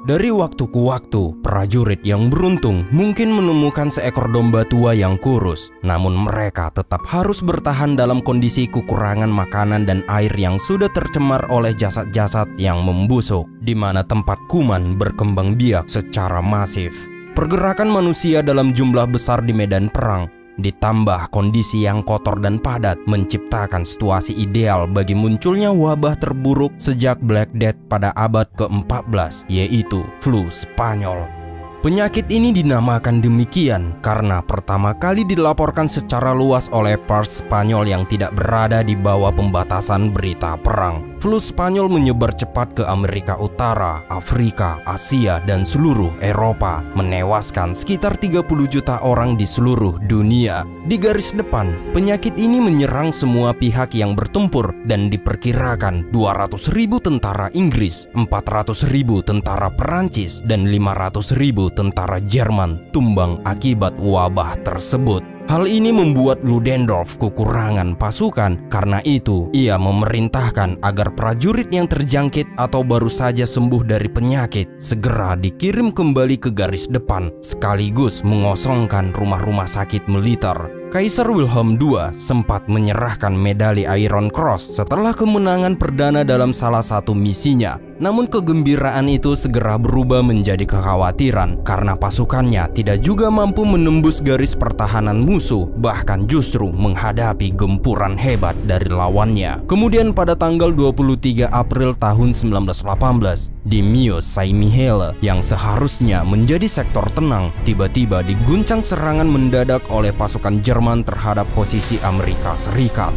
Dari waktu ke waktu, prajurit yang beruntung mungkin menemukan seekor domba tua yang kurus. Namun mereka tetap harus bertahan dalam kondisi kekurangan makanan dan air yang sudah tercemar oleh jasad-jasad yang membusuk, di mana tempat kuman berkembang biak secara masif. Pergerakan manusia dalam jumlah besar di medan perang, ditambah kondisi yang kotor dan padat, menciptakan situasi ideal bagi munculnya wabah terburuk sejak Black Death pada abad ke-14, yaitu flu Spanyol. Penyakit ini dinamakan demikian karena pertama kali dilaporkan secara luas oleh pers Spanyol yang tidak berada di bawah pembatasan berita perang. Flu Spanyol menyebar cepat ke Amerika Utara, Afrika, Asia, dan seluruh Eropa, menewaskan sekitar 30 juta orang di seluruh dunia. Di garis depan, penyakit ini menyerang semua pihak yang bertempur dan diperkirakan 200.000 tentara Inggris, 400.000 tentara Perancis, dan 500.000 tentara Jerman tumbang akibat wabah tersebut. Hal ini membuat Ludendorff kekurangan pasukan. Karena itu, ia memerintahkan agar prajurit yang terjangkit atau baru saja sembuh dari penyakit segera dikirim kembali ke garis depan, sekaligus mengosongkan rumah-rumah sakit militer. Kaisar Wilhelm II sempat menyerahkan medali Iron Cross setelah kemenangan perdana dalam salah satu misinya. Namun kegembiraan itu segera berubah menjadi kekhawatiran karena pasukannya tidak juga mampu menembus garis pertahanan musuh, bahkan justru menghadapi gempuran hebat dari lawannya. Kemudian pada tanggal 23 April tahun 1918, di Meuse Saint-Mihiel yang seharusnya menjadi sektor tenang, tiba-tiba diguncang serangan mendadak oleh pasukan Jerman terhadap posisi Amerika Serikat.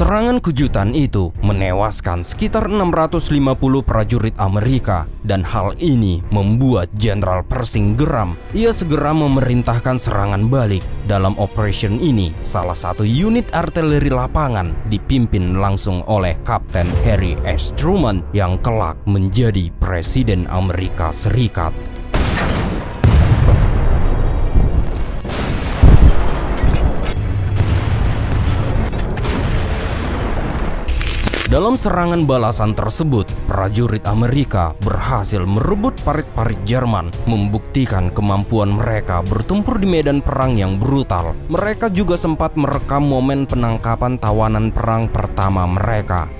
Serangan kejutan itu menewaskan sekitar 650 prajurit Amerika, dan hal ini membuat Jenderal Pershing geram. Ia segera memerintahkan serangan balik. Dalam operation ini, salah satu unit artileri lapangan dipimpin langsung oleh Kapten Harry S. Truman yang kelak menjadi Presiden Amerika Serikat. Dalam serangan balasan tersebut, prajurit Amerika berhasil merebut parit-parit Jerman, membuktikan kemampuan mereka bertempur di medan perang yang brutal. Mereka juga sempat merekam momen penangkapan tawanan perang pertama mereka.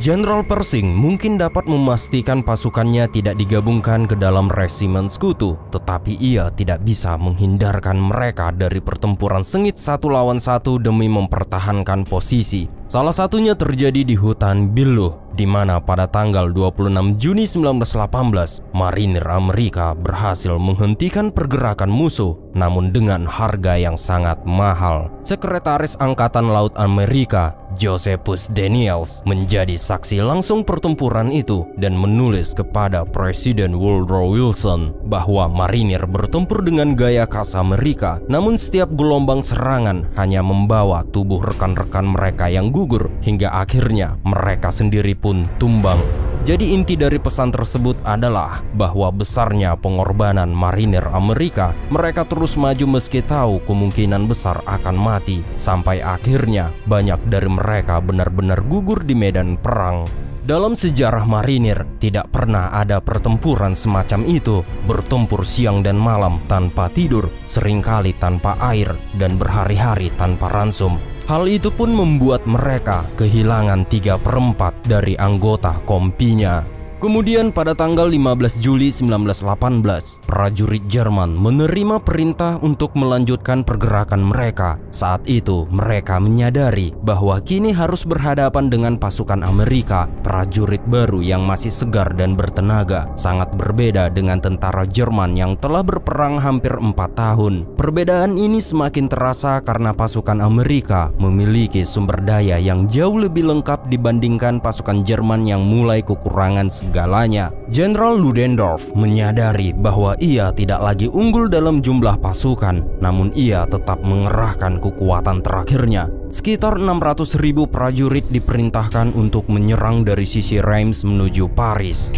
Jenderal Pershing mungkin dapat memastikan pasukannya tidak digabungkan ke dalam resimen sekutu, tetapi ia tidak bisa menghindarkan mereka dari pertempuran sengit satu lawan satu demi mempertahankan posisi. Salah satunya terjadi di hutan Belleau, di mana pada tanggal 26 Juni 1918, marinir Amerika berhasil menghentikan pergerakan musuh, namun dengan harga yang sangat mahal. Sekretaris Angkatan Laut Amerika, Josephus Daniels, menjadi saksi langsung pertempuran itu dan menulis kepada Presiden Woodrow Wilson bahwa marinir bertempur dengan gaya khas Amerika, namun setiap gelombang serangan hanya membawa tubuh rekan-rekan mereka yang gugur, hingga akhirnya mereka sendiri pun tumbang. Jadi inti dari pesan tersebut adalah bahwa besarnya pengorbanan marinir Amerika. Mereka terus maju meski tahu kemungkinan besar akan mati, sampai akhirnya banyak dari mereka benar-benar gugur di medan perang. Dalam sejarah marinir, tidak pernah ada pertempuran semacam itu, bertempur siang dan malam tanpa tidur, seringkali tanpa air, dan berhari-hari tanpa ransum. Hal itu pun membuat mereka kehilangan 3/4 dari anggota kompinya. Kemudian pada tanggal 15 Juli 1918, prajurit Jerman menerima perintah untuk melanjutkan pergerakan mereka. Saat itu mereka menyadari bahwa kini harus berhadapan dengan pasukan Amerika, prajurit baru yang masih segar dan bertenaga, sangat berbeda dengan tentara Jerman yang telah berperang hampir 4 tahun. Perbedaan ini semakin terasa karena pasukan Amerika memiliki sumber daya yang jauh lebih lengkap dibandingkan pasukan Jerman yang mulai kekurangan segalanya. Jenderal Ludendorff menyadari bahwa ia tidak lagi unggul dalam jumlah pasukan, namun ia tetap mengerahkan kekuatan terakhirnya. Sekitar 600.000 prajurit diperintahkan untuk menyerang dari sisi Reims menuju Paris.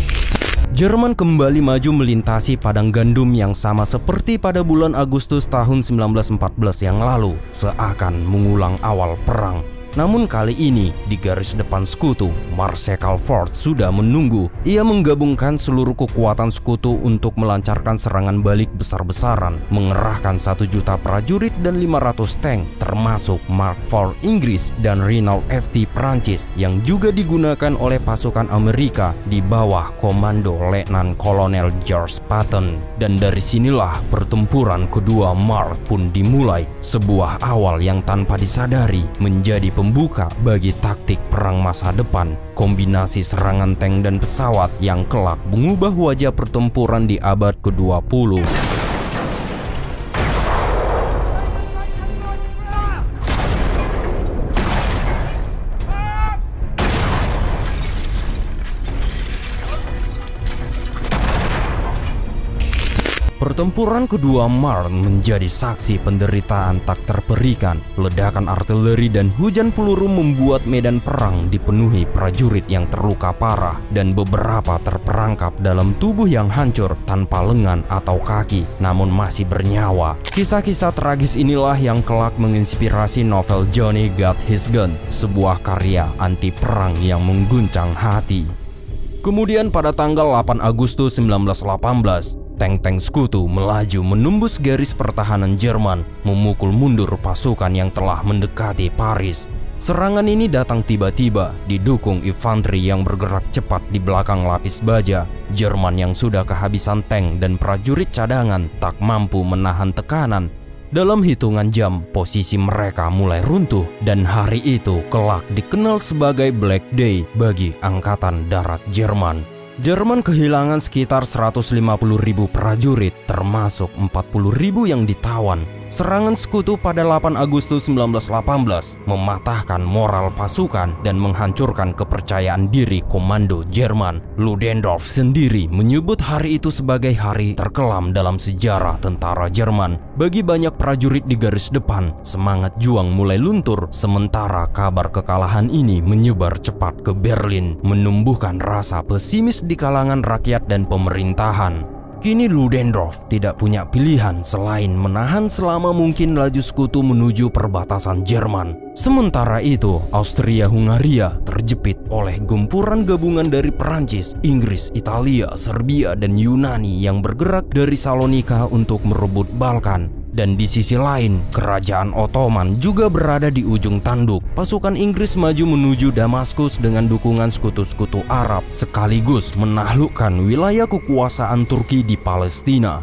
Jerman kembali maju melintasi padang gandum yang sama seperti pada bulan Agustus tahun 1914 yang lalu, seakan mengulang awal perang. Namun kali ini di garis depan sekutu, Marshal Ford sudah menunggu. Ia menggabungkan seluruh kekuatan sekutu untuk melancarkan serangan balik besar-besaran, mengerahkan 1 juta prajurit dan 500 tank, termasuk Mark IV Inggris dan Renault FT Prancis yang juga digunakan oleh pasukan Amerika di bawah komando Letnan Kolonel George Patton. Dan dari sinilah pertempuran kedua Mark pun dimulai, sebuah awal yang tanpa disadari menjadi pembuka bagi taktik perang masa depan, kombinasi serangan tank dan pesawat yang kelak mengubah wajah pertempuran di abad ke-20. Pertempuran kedua Marne menjadi saksi penderitaan tak terperikan. Ledakan artileri dan hujan peluru membuat medan perang dipenuhi prajurit yang terluka parah dan beberapa terperangkap dalam tubuh yang hancur tanpa lengan atau kaki, namun masih bernyawa. Kisah-kisah tragis inilah yang kelak menginspirasi novel Johnny Got His Gun, sebuah karya anti perang yang mengguncang hati. Kemudian pada tanggal 8 Agustus 1918, tank-tank sekutu melaju menembus garis pertahanan Jerman, memukul mundur pasukan yang telah mendekati Paris. Serangan ini datang tiba-tiba, didukung infanteri yang bergerak cepat di belakang lapis baja. Jerman yang sudah kehabisan tank dan prajurit cadangan tak mampu menahan tekanan. Dalam hitungan jam, posisi mereka mulai runtuh, dan hari itu kelak dikenal sebagai Black Day bagi Angkatan Darat Jerman. Jerman kehilangan sekitar 150.000 prajurit, termasuk 40.000 yang ditawan. Serangan sekutu pada 8 Agustus 1918 mematahkan moral pasukan dan menghancurkan kepercayaan diri komando Jerman. Ludendorff sendiri menyebut hari itu sebagai hari terkelam dalam sejarah tentara Jerman. Bagi banyak prajurit di garis depan, semangat juang mulai luntur, sementara kabar kekalahan ini menyebar cepat ke Berlin, menumbuhkan rasa pesimis di kalangan rakyat dan pemerintahan. Kini Ludendorff tidak punya pilihan selain menahan selama mungkin laju sekutu menuju perbatasan Jerman. Sementara itu, Austria-Hungaria terjepit oleh gempuran gabungan dari Perancis, Inggris, Italia, Serbia, dan Yunani yang bergerak dari Salonika untuk merebut Balkan. Dan di sisi lain, kerajaan Ottoman juga berada di ujung tanduk. Pasukan Inggris maju menuju Damaskus dengan dukungan sekutu-sekutu Arab, sekaligus menaklukkan wilayah kekuasaan Turki di Palestina.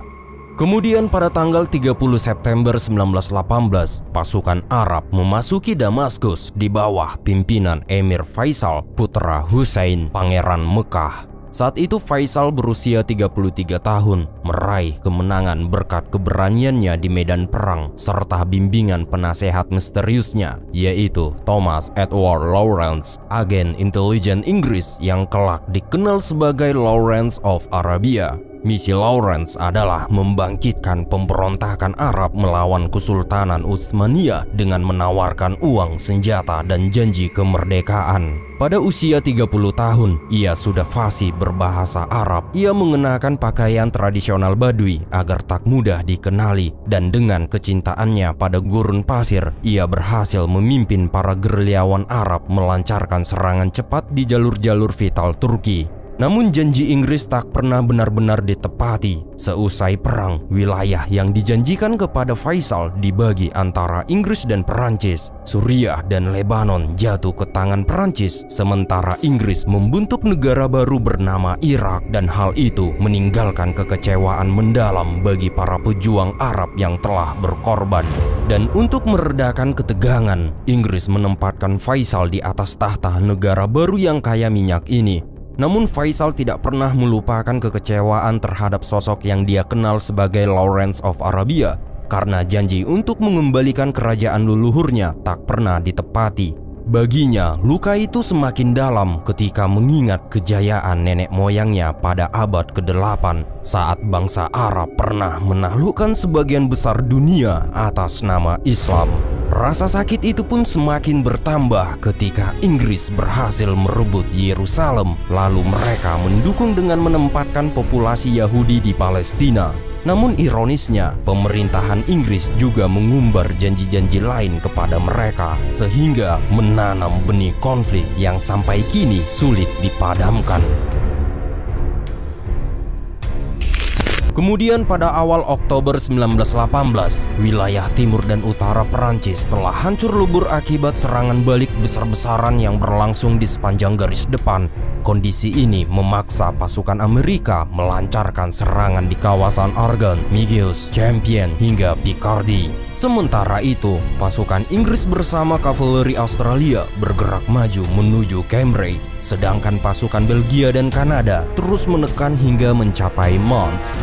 Kemudian pada tanggal 30 September 1918, pasukan Arab memasuki Damaskus di bawah pimpinan Emir Faisal, putra Hussein, Pangeran Mekah. Saat itu Faisal berusia 33 tahun, meraih kemenangan berkat keberaniannya di medan perang serta bimbingan penasehat misteriusnya, yaitu Thomas Edward Lawrence, agen intelijen Inggris yang kelak dikenal sebagai Lawrence of Arabia. Misi Lawrence adalah membangkitkan pemberontakan Arab melawan Kesultanan Utsmaniyah dengan menawarkan uang, senjata, dan janji kemerdekaan. Pada usia 30 tahun, ia sudah fasih berbahasa Arab. Ia mengenakan pakaian tradisional Badui agar tak mudah dikenali, dan dengan kecintaannya pada gurun pasir, ia berhasil memimpin para gerilyawan Arab melancarkan serangan cepat di jalur-jalur vital Turki. Namun janji Inggris tak pernah benar-benar ditepati. Seusai perang, wilayah yang dijanjikan kepada Faisal dibagi antara Inggris dan Perancis. Suriah dan Lebanon jatuh ke tangan Perancis, sementara Inggris membentuk negara baru bernama Irak, dan hal itu meninggalkan kekecewaan mendalam bagi para pejuang Arab yang telah berkorban. Dan untuk meredakan ketegangan, Inggris menempatkan Faisal di atas tahta negara baru yang kaya minyak ini. Namun Faisal tidak pernah melupakan kekecewaan terhadap sosok yang dia kenal sebagai Lawrence of Arabia, karena janji untuk mengembalikan kerajaan leluhurnya tak pernah ditepati. Baginya, luka itu semakin dalam ketika mengingat kejayaan nenek moyangnya pada abad ke-8 saat bangsa Arab pernah menaklukkan sebagian besar dunia atas nama Islam. Rasa sakit itu pun semakin bertambah ketika Inggris berhasil merebut Yerusalem, lalu mereka mendukung dengan menempatkan populasi Yahudi di Palestina. Namun ironisnya, pemerintahan Inggris juga mengumbar janji-janji lain kepada mereka, sehingga menanam benih konflik yang sampai kini sulit dipadamkan. Kemudian pada awal Oktober 1918, wilayah timur dan utara Perancis telah hancur lebur akibat serangan balik besar-besaran yang berlangsung di sepanjang garis depan. Kondisi ini memaksa pasukan Amerika melancarkan serangan di kawasan Argonne, Meuse, Champion, hingga Picardy. Sementara itu, pasukan Inggris bersama kavaleri Australia bergerak maju menuju Cambrai, sedangkan pasukan Belgia dan Kanada terus menekan hingga mencapai Mons.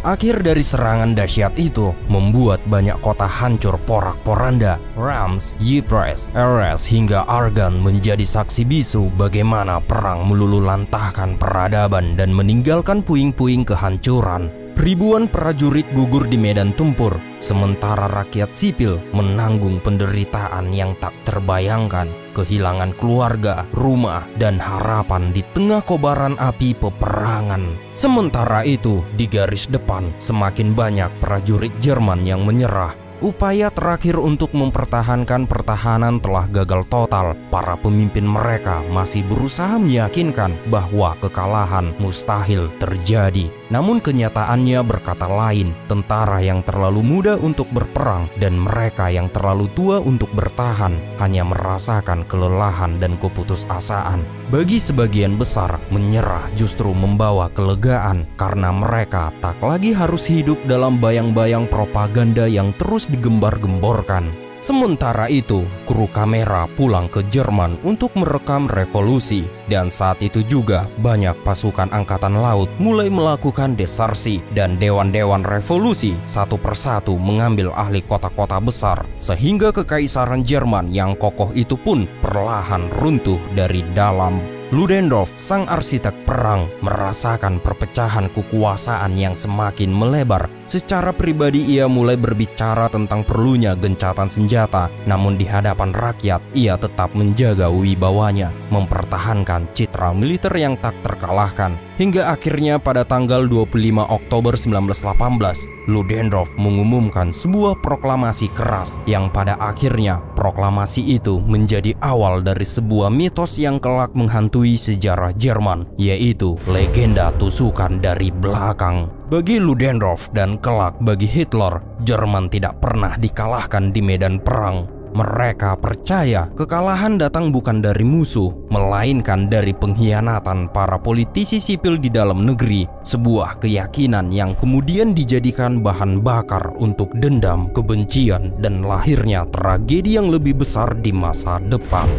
Akhir dari serangan dahsyat itu membuat banyak kota hancur porak-poranda. Reims, Ypres, Arras hingga Argonne menjadi saksi bisu bagaimana perang meluluhlantahkan peradaban dan meninggalkan puing-puing kehancuran. Ribuan prajurit gugur di medan tempur, sementara rakyat sipil menanggung penderitaan yang tak terbayangkan, kehilangan keluarga, rumah, dan harapan di tengah kobaran api peperangan. Sementara itu, di garis depan semakin banyak prajurit Jerman yang menyerah. Upaya terakhir untuk mempertahankan pertahanan telah gagal total. Para pemimpin mereka masih berusaha meyakinkan bahwa kekalahan mustahil terjadi. Namun kenyataannya berkata lain, tentara yang terlalu muda untuk berperang dan mereka yang terlalu tua untuk bertahan hanya merasakan kelelahan dan keputusasaan. Bagi sebagian besar, menyerah justru membawa kelegaan karena mereka tak lagi harus hidup dalam bayang-bayang propaganda yang terus digembar-gemborkan. Sementara itu, kru kamera pulang ke Jerman untuk merekam revolusi, dan saat itu juga banyak pasukan angkatan laut mulai melakukan desarsi, dan dewan-dewan revolusi satu persatu mengambil alih kota-kota besar, sehingga kekaisaran Jerman yang kokoh itu pun perlahan runtuh dari dalam. Ludendorff, sang arsitek perang, merasakan perpecahan kekuasaan yang semakin melebar. Secara pribadi ia mulai berbicara tentang perlunya gencatan senjata, namun di hadapan rakyat ia tetap menjaga wibawanya, mempertahankan citra militer yang tak terkalahkan. Hingga akhirnya pada tanggal 25 Oktober 1918, Ludendorff mengumumkan sebuah proklamasi keras yang pada akhirnya proklamasi itu menjadi awal dari sebuah mitos yang kelak menghantui sejarah Jerman, yaitu legenda tusukan dari belakang. Bagi Ludendorff dan kelak bagi Hitler, Jerman tidak pernah dikalahkan di medan perang. Mereka percaya kekalahan datang bukan dari musuh, melainkan dari pengkhianatan para politisi sipil di dalam negeri, sebuah keyakinan yang kemudian dijadikan bahan bakar untuk dendam, kebencian, dan lahirnya tragedi yang lebih besar di masa depan.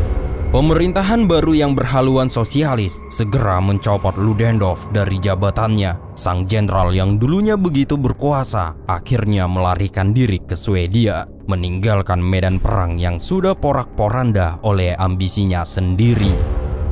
Pemerintahan baru yang berhaluan sosialis segera mencopot Ludendorff dari jabatannya. Sang jenderal yang dulunya begitu berkuasa akhirnya melarikan diri ke Swedia, meninggalkan medan perang yang sudah porak-poranda oleh ambisinya sendiri.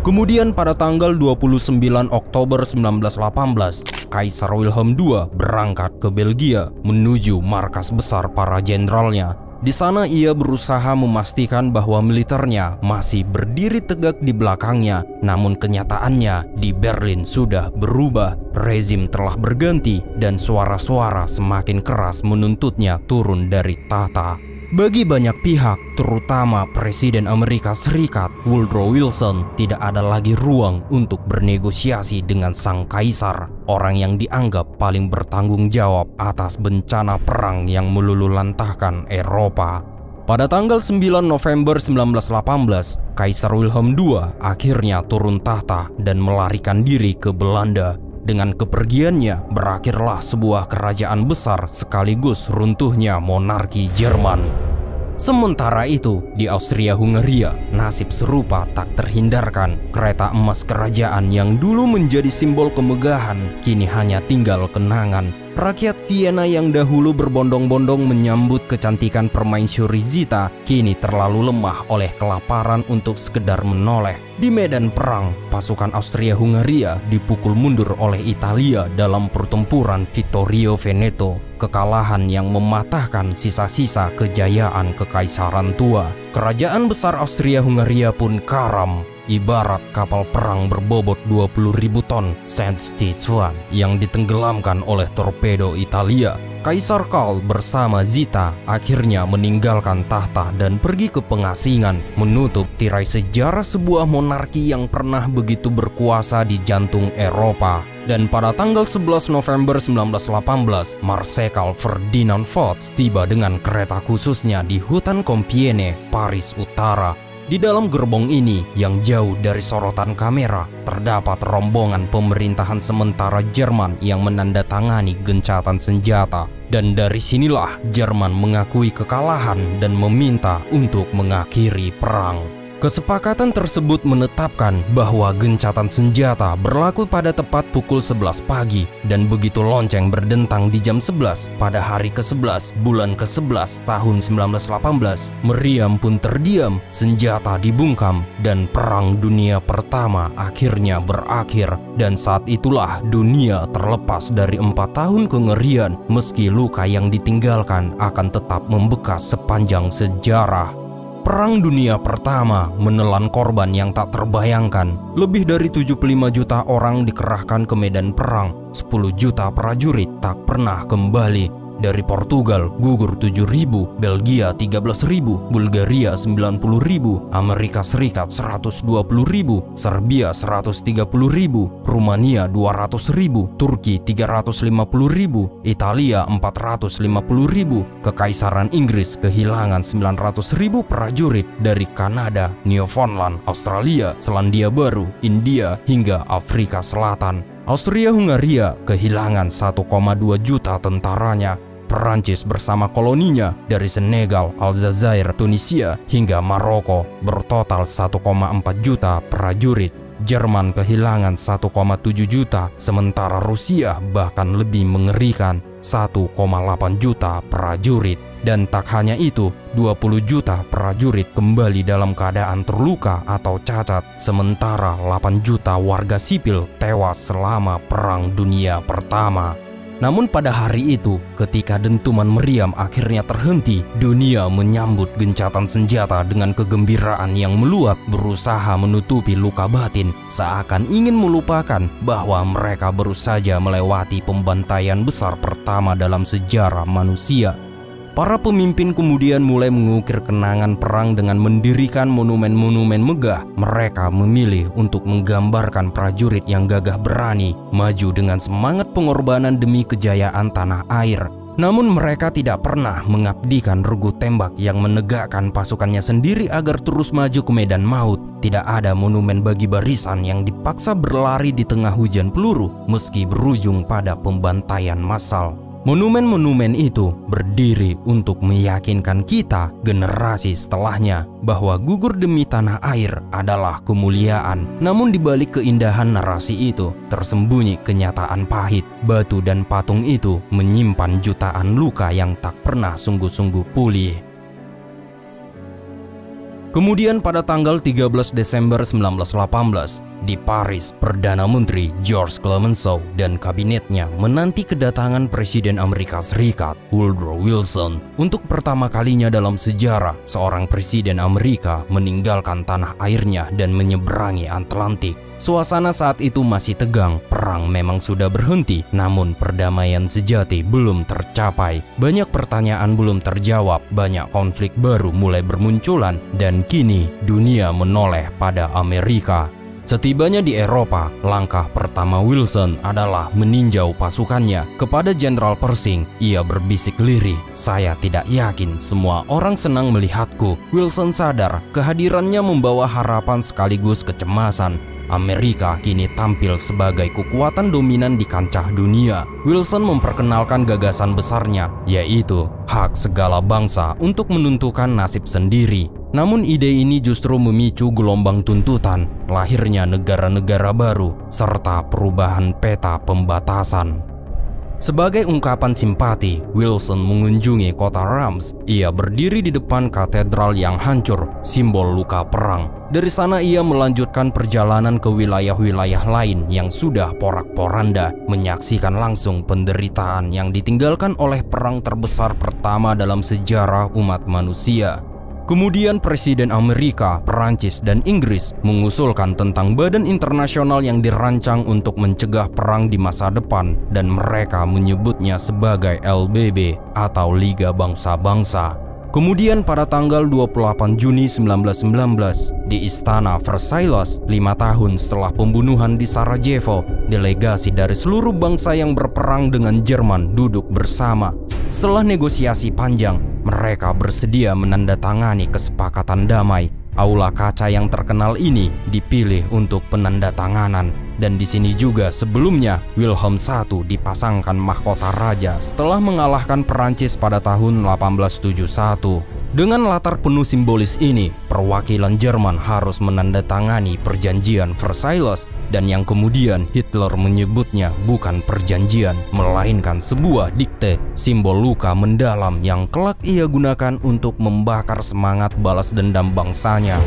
Kemudian pada tanggal 29 Oktober 1918, Kaisar Wilhelm II berangkat ke Belgia menuju markas besar para jenderalnya. Di sana ia berusaha memastikan bahwa militernya masih berdiri tegak di belakangnya. Namun kenyataannya di Berlin sudah berubah. Rezim telah berganti dan suara-suara semakin keras menuntutnya turun dari tahta. Bagi banyak pihak, terutama Presiden Amerika Serikat Woodrow Wilson, tidak ada lagi ruang untuk bernegosiasi dengan sang kaisar, orang yang dianggap paling bertanggung jawab atas bencana perang yang meluluhlantahkan Eropa. Pada tanggal 9 November 1918, Kaisar Wilhelm II akhirnya turun tahta dan melarikan diri ke Belanda. Dengan kepergiannya, berakhirlah sebuah kerajaan besar sekaligus runtuhnya monarki Jerman. Sementara itu, di Austria-Hungaria, nasib serupa tak terhindarkan. Kereta emas kerajaan yang dulu menjadi simbol kemegahan, kini hanya tinggal kenangan. Rakyat Vienna yang dahulu berbondong-bondong menyambut kecantikan permaisuri Zita kini terlalu lemah oleh kelaparan untuk sekedar menoleh. Di medan perang, pasukan Austria-Hungaria dipukul mundur oleh Italia dalam pertempuran Vittorio Veneto. Kekalahan yang mematahkan sisa-sisa kejayaan kekaisaran tua. Kerajaan besar Austria-Hungaria pun karam. Ibarat kapal perang berbobot 20.000 ton Saint Stefan yang ditenggelamkan oleh torpedo Italia. Kaisar Karl bersama Zita akhirnya meninggalkan tahta dan pergi ke pengasingan, menutup tirai sejarah sebuah monarki yang pernah begitu berkuasa di jantung Eropa. Dan pada tanggal 11 November 1918, Marsekal Ferdinand Foch tiba dengan kereta khususnya di hutan Compiègne, Paris Utara. Di dalam gerbong ini, yang jauh dari sorotan kamera, terdapat rombongan pemerintahan sementara Jerman yang menandatangani gencatan senjata. Dan dari sinilah Jerman mengakui kekalahan dan meminta untuk mengakhiri perang. Kesepakatan tersebut menetapkan bahwa gencatan senjata berlaku pada tepat pukul 11 pagi dan begitu lonceng berdentang di jam 11 pada hari ke-11 bulan ke-11 tahun 1918, meriam pun terdiam, senjata dibungkam dan Perang Dunia Pertama akhirnya berakhir. Dan saat itulah dunia terlepas dari 4 tahun kengerian, meski luka yang ditinggalkan akan tetap membekas sepanjang sejarah. Perang Dunia Pertama menelan korban yang tak terbayangkan. Lebih dari 75 juta orang dikerahkan ke medan perang. 10 juta prajurit tak pernah kembali. Dari Portugal gugur 7.000, Belgia 13.000, Bulgaria 90.000, Amerika Serikat 120.000, Serbia 130.000, Rumania 200.000, Turki 350.000, Italia 450.000, Kekaisaran Inggris kehilangan 900.000 prajurit dari Kanada, Newfoundland, Australia, Selandia Baru, India hingga Afrika Selatan. Austria-Hungaria kehilangan 1,2 juta tentaranya. Perancis bersama koloninya dari Senegal, Aljazair, Tunisia hingga Maroko bertotal 1,4 juta prajurit. Jerman kehilangan 1,7 juta, sementara Rusia bahkan lebih mengerikan 1,8 juta prajurit. Dan tak hanya itu, 20 juta prajurit kembali dalam keadaan terluka atau cacat, sementara 8 juta warga sipil tewas selama Perang Dunia Pertama. Namun pada hari itu, ketika dentuman meriam akhirnya terhenti, dunia menyambut gencatan senjata dengan kegembiraan yang meluap, berusaha menutupi luka batin, seakan ingin melupakan bahwa mereka baru saja melewati pembantaian besar pertama dalam sejarah manusia. Para pemimpin kemudian mulai mengukir kenangan perang dengan mendirikan monumen-monumen megah. Mereka memilih untuk menggambarkan prajurit yang gagah berani, maju dengan semangat pengorbanan demi kejayaan tanah air. Namun mereka tidak pernah mengabdikan regu tembak yang menegakkan pasukannya sendiri agar terus maju ke medan maut. Tidak ada monumen bagi barisan yang dipaksa berlari di tengah hujan peluru, meski berujung pada pembantaian massal. Monumen-monumen itu berdiri untuk meyakinkan kita, generasi setelahnya, bahwa gugur demi tanah air adalah kemuliaan. Namun di balik keindahan narasi itu, tersembunyi kenyataan pahit. Batu dan patung itu menyimpan jutaan luka yang tak pernah sungguh-sungguh pulih. Kemudian pada tanggal 13 Desember 1918, di Paris, Perdana Menteri George Clemenceau dan kabinetnya menanti kedatangan Presiden Amerika Serikat Woodrow Wilson. Untuk pertama kalinya dalam sejarah, seorang Presiden Amerika meninggalkan tanah airnya dan menyeberangi Atlantik. Suasana saat itu masih tegang, perang memang sudah berhenti, namun perdamaian sejati belum tercapai. Banyak pertanyaan belum terjawab, banyak konflik baru mulai bermunculan, dan kini dunia menoleh pada Amerika. Setibanya di Eropa, langkah pertama Wilson adalah meninjau pasukannya. Kepada Jenderal Pershing, ia berbisik lirih, "Saya tidak yakin semua orang senang melihatku." Wilson sadar kehadirannya membawa harapan sekaligus kecemasan. Amerika kini tampil sebagai kekuatan dominan di kancah dunia. Wilson memperkenalkan gagasan besarnya, yaitu hak segala bangsa untuk menentukan nasib sendiri. Namun ide ini justru memicu gelombang tuntutan, lahirnya negara-negara baru, serta perubahan peta pembatasan. Sebagai ungkapan simpati, Wilson mengunjungi kota Reims. Ia berdiri di depan katedral yang hancur, simbol luka perang. Dari sana ia melanjutkan perjalanan ke wilayah-wilayah lain yang sudah porak-poranda, menyaksikan langsung penderitaan yang ditinggalkan oleh perang terbesar pertama dalam sejarah umat manusia. Kemudian Presiden Amerika, Perancis, dan Inggris mengusulkan tentang badan internasional yang dirancang untuk mencegah perang di masa depan, dan mereka menyebutnya sebagai LBB atau Liga Bangsa-Bangsa. Kemudian pada tanggal 28 Juni 1919 di Istana Versailles, 5 tahun setelah pembunuhan di Sarajevo, delegasi dari seluruh bangsa yang berperang dengan Jerman duduk bersama. Setelah negosiasi panjang, mereka bersedia menandatangani kesepakatan damai. Aula kaca yang terkenal ini dipilih untuk penandatanganan, dan di sini juga sebelumnya Wilhelm I dipasangkan mahkota raja setelah mengalahkan Perancis pada tahun 1871. Dengan latar penuh simbolis ini, perwakilan Jerman harus menandatangani perjanjian Versailles, dan yang kemudian Hitler menyebutnya bukan perjanjian, melainkan sebuah dikte, simbol luka mendalam yang kelak ia gunakan untuk membakar semangat balas dendam bangsanya.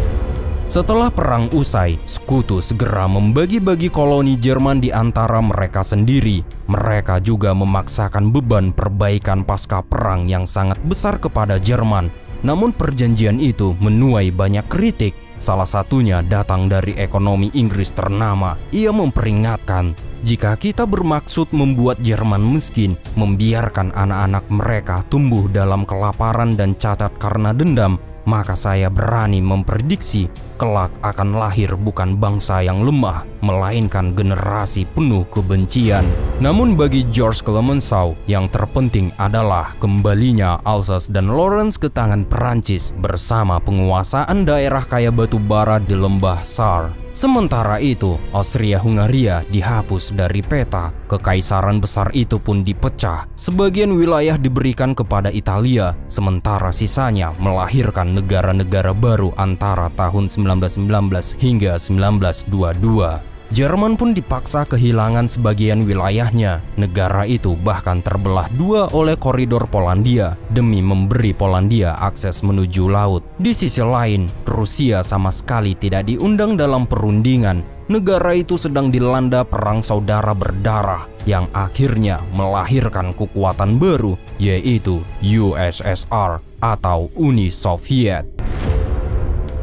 Setelah perang usai, sekutu segera membagi-bagi koloni Jerman di antara mereka sendiri. Mereka juga memaksakan beban perbaikan pasca perang yang sangat besar kepada Jerman. Namun perjanjian itu menuai banyak kritik. Salah satunya datang dari ekonomi Inggris ternama. Ia memperingatkan, jika kita bermaksud membuat Jerman miskin, membiarkan anak-anak mereka tumbuh dalam kelaparan dan cacat karena dendam, maka saya berani memprediksi kelak akan lahir bukan bangsa yang lemah, melainkan generasi penuh kebencian. Namun bagi Georges Clemenceau, yang terpenting adalah kembalinya Alsace dan Lorraine ke tangan Perancis bersama penguasaan daerah kaya batu bara di lembah Saar. Sementara itu, Austria-Hungaria dihapus dari peta. Kekaisaran besar itu pun dipecah. Sebagian wilayah diberikan kepada Italia, sementara sisanya melahirkan negara-negara baru antara tahun 1919 hingga 1922. Jerman pun dipaksa kehilangan sebagian wilayahnya. Negara itu bahkan terbelah dua oleh koridor Polandia demi memberi Polandia akses menuju laut. Di sisi lain, Rusia sama sekali tidak diundang dalam perundingan. Negara itu sedang dilanda perang saudara berdarah yang akhirnya melahirkan kekuatan baru, yaitu USSR atau Uni Soviet.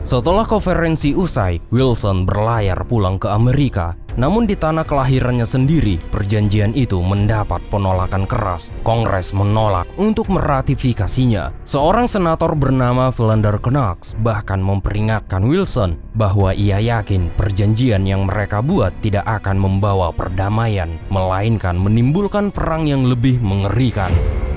Setelah konferensi usai, Wilson berlayar pulang ke Amerika. Namun di tanah kelahirannya sendiri, perjanjian itu mendapat penolakan keras. Kongres menolak untuk meratifikasinya. Seorang senator bernama Philander Knox bahkan memperingatkan Wilson bahwa ia yakin perjanjian yang mereka buat tidak akan membawa perdamaian, melainkan menimbulkan perang yang lebih mengerikan.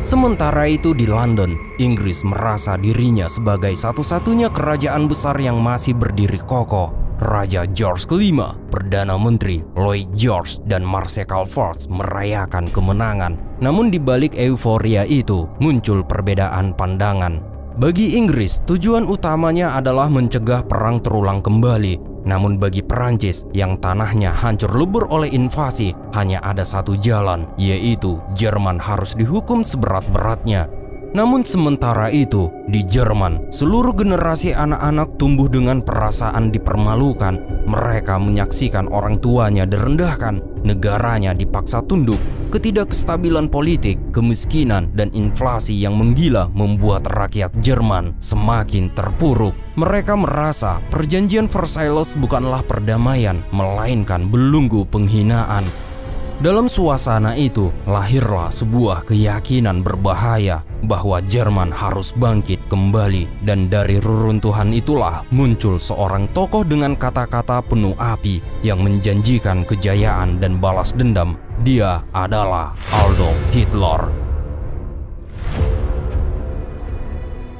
Sementara itu di London, Inggris merasa dirinya sebagai satu-satunya kerajaan besar yang masih berdiri kokoh. Raja George V, Perdana Menteri Lloyd George, dan Marshal Foch merayakan kemenangan. Namun di balik euforia itu muncul perbedaan pandangan. Bagi Inggris, tujuan utamanya adalah mencegah perang terulang kembali. Namun bagi Perancis yang tanahnya hancur lebur oleh invasi, hanya ada satu jalan, yaitu Jerman harus dihukum seberat-beratnya. Namun sementara itu, di Jerman, seluruh generasi anak-anak tumbuh dengan perasaan dipermalukan. Mereka menyaksikan orang tuanya direndahkan, negaranya dipaksa tunduk. Ketidakstabilan politik, kemiskinan, dan inflasi yang menggila membuat rakyat Jerman semakin terpuruk. Mereka merasa perjanjian Versailles bukanlah perdamaian, melainkan belenggu penghinaan. Dalam suasana itu, lahirlah sebuah keyakinan berbahaya bahwa Jerman harus bangkit kembali, dan dari reruntuhan itulah muncul seorang tokoh dengan kata-kata penuh api yang menjanjikan kejayaan dan balas dendam. Dia adalah Adolf Hitler.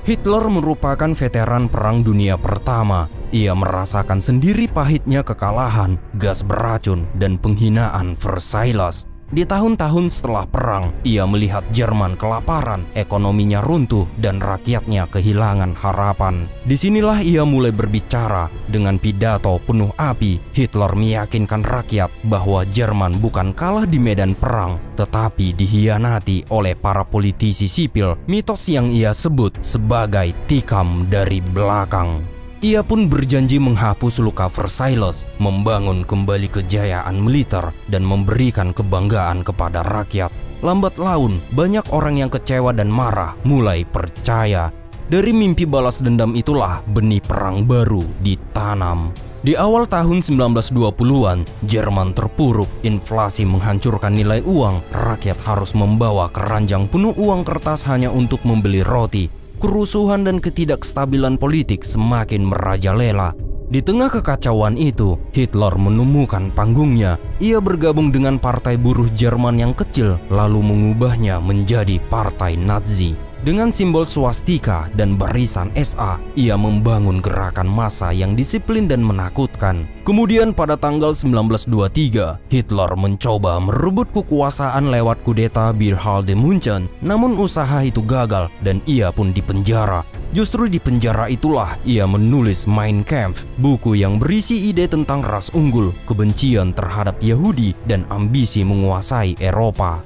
Hitler merupakan veteran Perang Dunia Pertama. Ia merasakan sendiri pahitnya kekalahan, gas beracun, dan penghinaan Versailles. Di tahun-tahun setelah perang, ia melihat Jerman kelaparan, ekonominya runtuh, dan rakyatnya kehilangan harapan. Disinilah ia mulai berbicara. Dengan pidato penuh api, Hitler meyakinkan rakyat bahwa Jerman bukan kalah di medan perang, tetapi dihianati oleh para politisi sipil, mitos yang ia sebut sebagai tikam dari belakang. Ia pun berjanji menghapus luka Versailles, membangun kembali kejayaan militer, dan memberikan kebanggaan kepada rakyat. Lambat laun, banyak orang yang kecewa dan marah mulai percaya. Dari mimpi balas dendam itulah benih perang baru ditanam. Di awal tahun 1920-an, Jerman terpuruk, inflasi menghancurkan nilai uang, rakyat harus membawa keranjang penuh uang kertas hanya untuk membeli roti. Kerusuhan dan ketidakstabilan politik semakin merajalela. Di tengah kekacauan itu, Hitler menemukan panggungnya. Ia bergabung dengan Partai Buruh Jerman yang kecil, lalu mengubahnya menjadi Partai Nazi. Dengan simbol swastika dan barisan SA, ia membangun gerakan massa yang disiplin dan menakutkan. Kemudian pada tanggal 1923, Hitler mencoba merebut kekuasaan lewat kudeta Beerhal de München, namun usaha itu gagal dan ia pun dipenjara. Justru di penjara itulah ia menulis Mein Kampf, buku yang berisi ide tentang ras unggul, kebencian terhadap Yahudi, dan ambisi menguasai Eropa.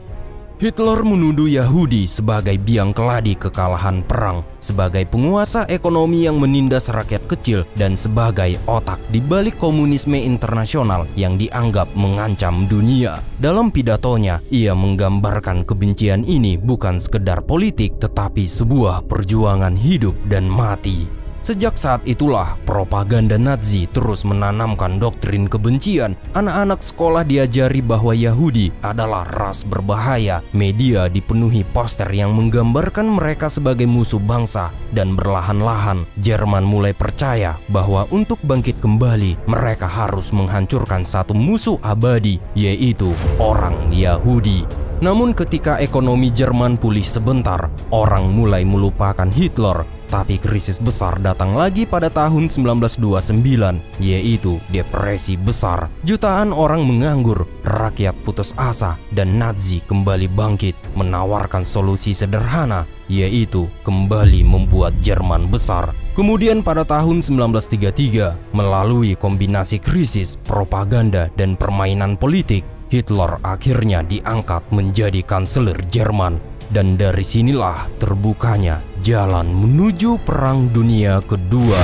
Hitler menuduh Yahudi sebagai biang keladi kekalahan perang, sebagai penguasa ekonomi yang menindas rakyat kecil, dan sebagai otak di balik komunisme internasional yang dianggap mengancam dunia. Dalam pidatonya, ia menggambarkan kebencian ini bukan sekedar politik, tetapi sebuah perjuangan hidup dan mati. Sejak saat itulah propaganda Nazi terus menanamkan doktrin kebencian. Anak-anak sekolah diajari bahwa Yahudi adalah ras berbahaya. Media dipenuhi poster yang menggambarkan mereka sebagai musuh bangsa. Dan perlahan-lahan Jerman mulai percaya bahwa untuk bangkit kembali mereka harus menghancurkan satu musuh abadi, yaitu orang Yahudi. Namun ketika ekonomi Jerman pulih sebentar, orang mulai melupakan Hitler. Tapi krisis besar datang lagi pada tahun 1929, yaitu depresi besar. Jutaan orang menganggur, rakyat putus asa, dan Nazi kembali bangkit, menawarkan solusi sederhana, yaitu kembali membuat Jerman besar. Kemudian pada tahun 1933, melalui kombinasi krisis, propaganda, dan permainan politik, Hitler akhirnya diangkat menjadi kanselir Jerman. Dan dari sinilah terbukanya jalan menuju Perang Dunia Kedua.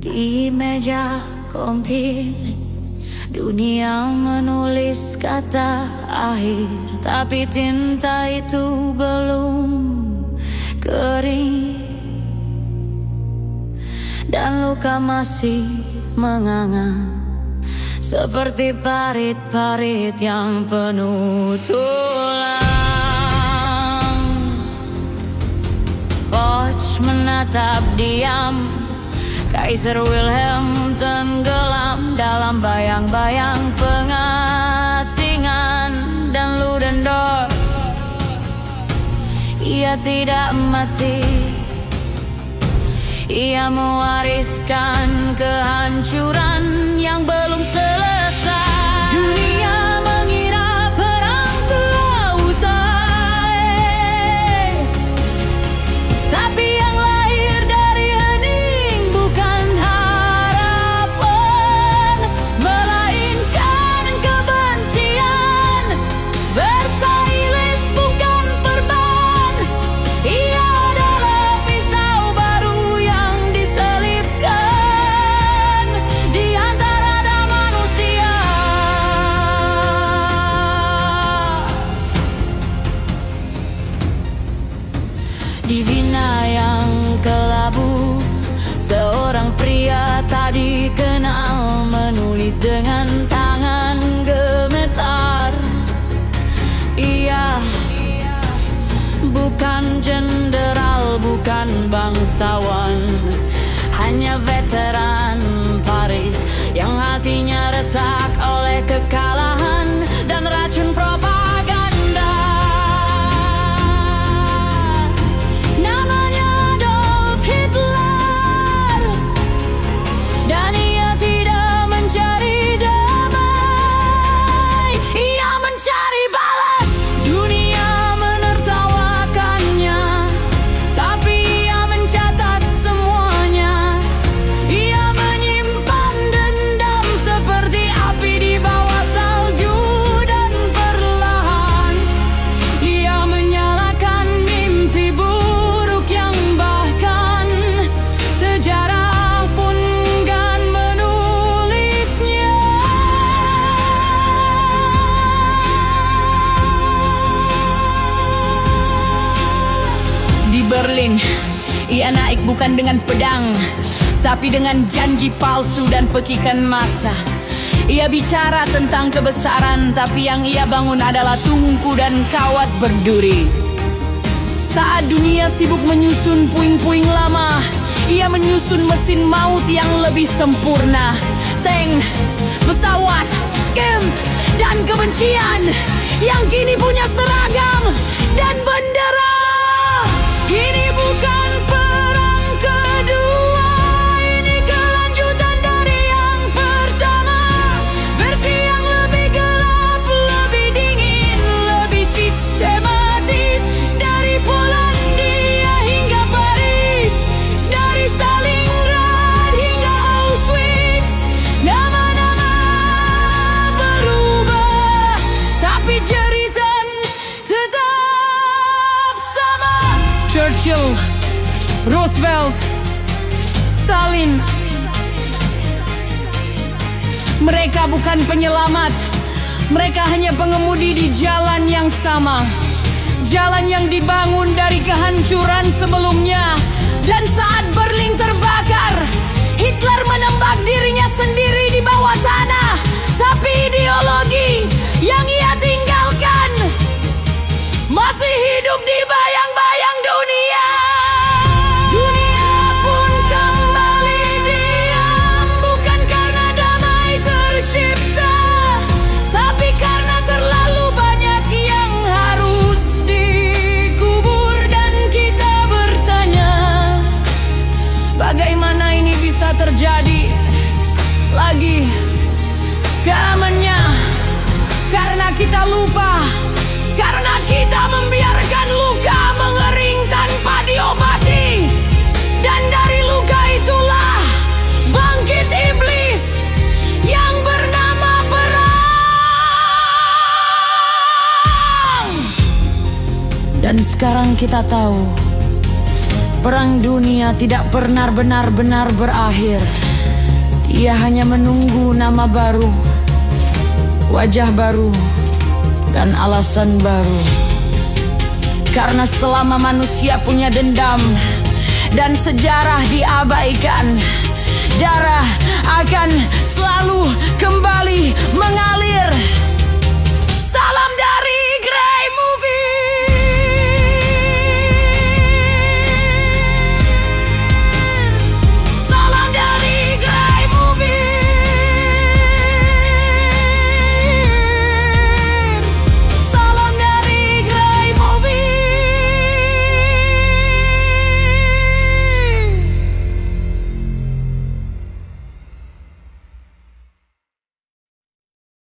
Di meja kompir, dunia menulis kata akhir, tapi tinta itu belum kering, dan luka masih menganga seperti parit-parit yang penuh tulang. Foch menatap diam, Kaiser Wilhelm tenggelam dalam bayang-bayang pengasingan, dan Ludendorff, ia tidak mati. Ia mewariskan kehancuran yang belum selesai. Dunia mengira perang telah usai, tapi yang lahir dari hening bukan harapan, melainkan kebencian. Versailles bukan perban, ia adalah pisau baru yang diselipkan di antara dada manusia. Di Vina yang kelabu, seorang pria tak dikenal menulis dengan tangan gemetar. Ia bukan dengan pedang, tapi dengan janji palsu dan pekikan massa. Ia bicara tentang kebesaran, tapi yang ia bangun adalah tungku dan kawat berduri. Saat dunia sibuk menyusun puing-puing lama, ia menyusun mesin maut yang lebih sempurna. Tank, pesawat, camp, dan kebencian yang kini punya seragam dan bendera. Ini bukan perang kedua, ini kelanjutan dari yang pertama. Versi yang lebih gelap, lebih dingin, lebih sistematis. Dari Polandia hingga Paris, dari Stalingrad hingga Auschwitz. Nama-nama berubah, tapi jeritan tetap sama. Churchill, Roosevelt, Stalin. Mereka bukan penyelamat, mereka hanya pengemudi di jalan yang sama. Jalan yang dibangun dari kehancuran sebelumnya. Dan saat Berlin terbakar, Hitler menembak dirinya sendiri di bawah tanah. Tapi ideologi yang ia tinggalkan masih hidup di bayang-bayang dunia. Dunia pun kembali diam, bukan karena damai tercipta, tapi karena terlalu banyak yang harus dikubur. Dan kita bertanya, bagaimana ini bisa terjadi lagi? Zamannya, karena kita lupa, karena kita membiarkan luka mengering tanpa diobati. Dan dari luka itulah bangkit iblis yang bernama perang. Dan sekarang kita tahu, perang dunia tidak pernah benar-benar berakhir. Ia hanya menunggu nama baru, wajah baru, dan alasan baru. Karena selama manusia punya dendam dan sejarah diabaikan, darah akan selalu kembali mengalir. Salam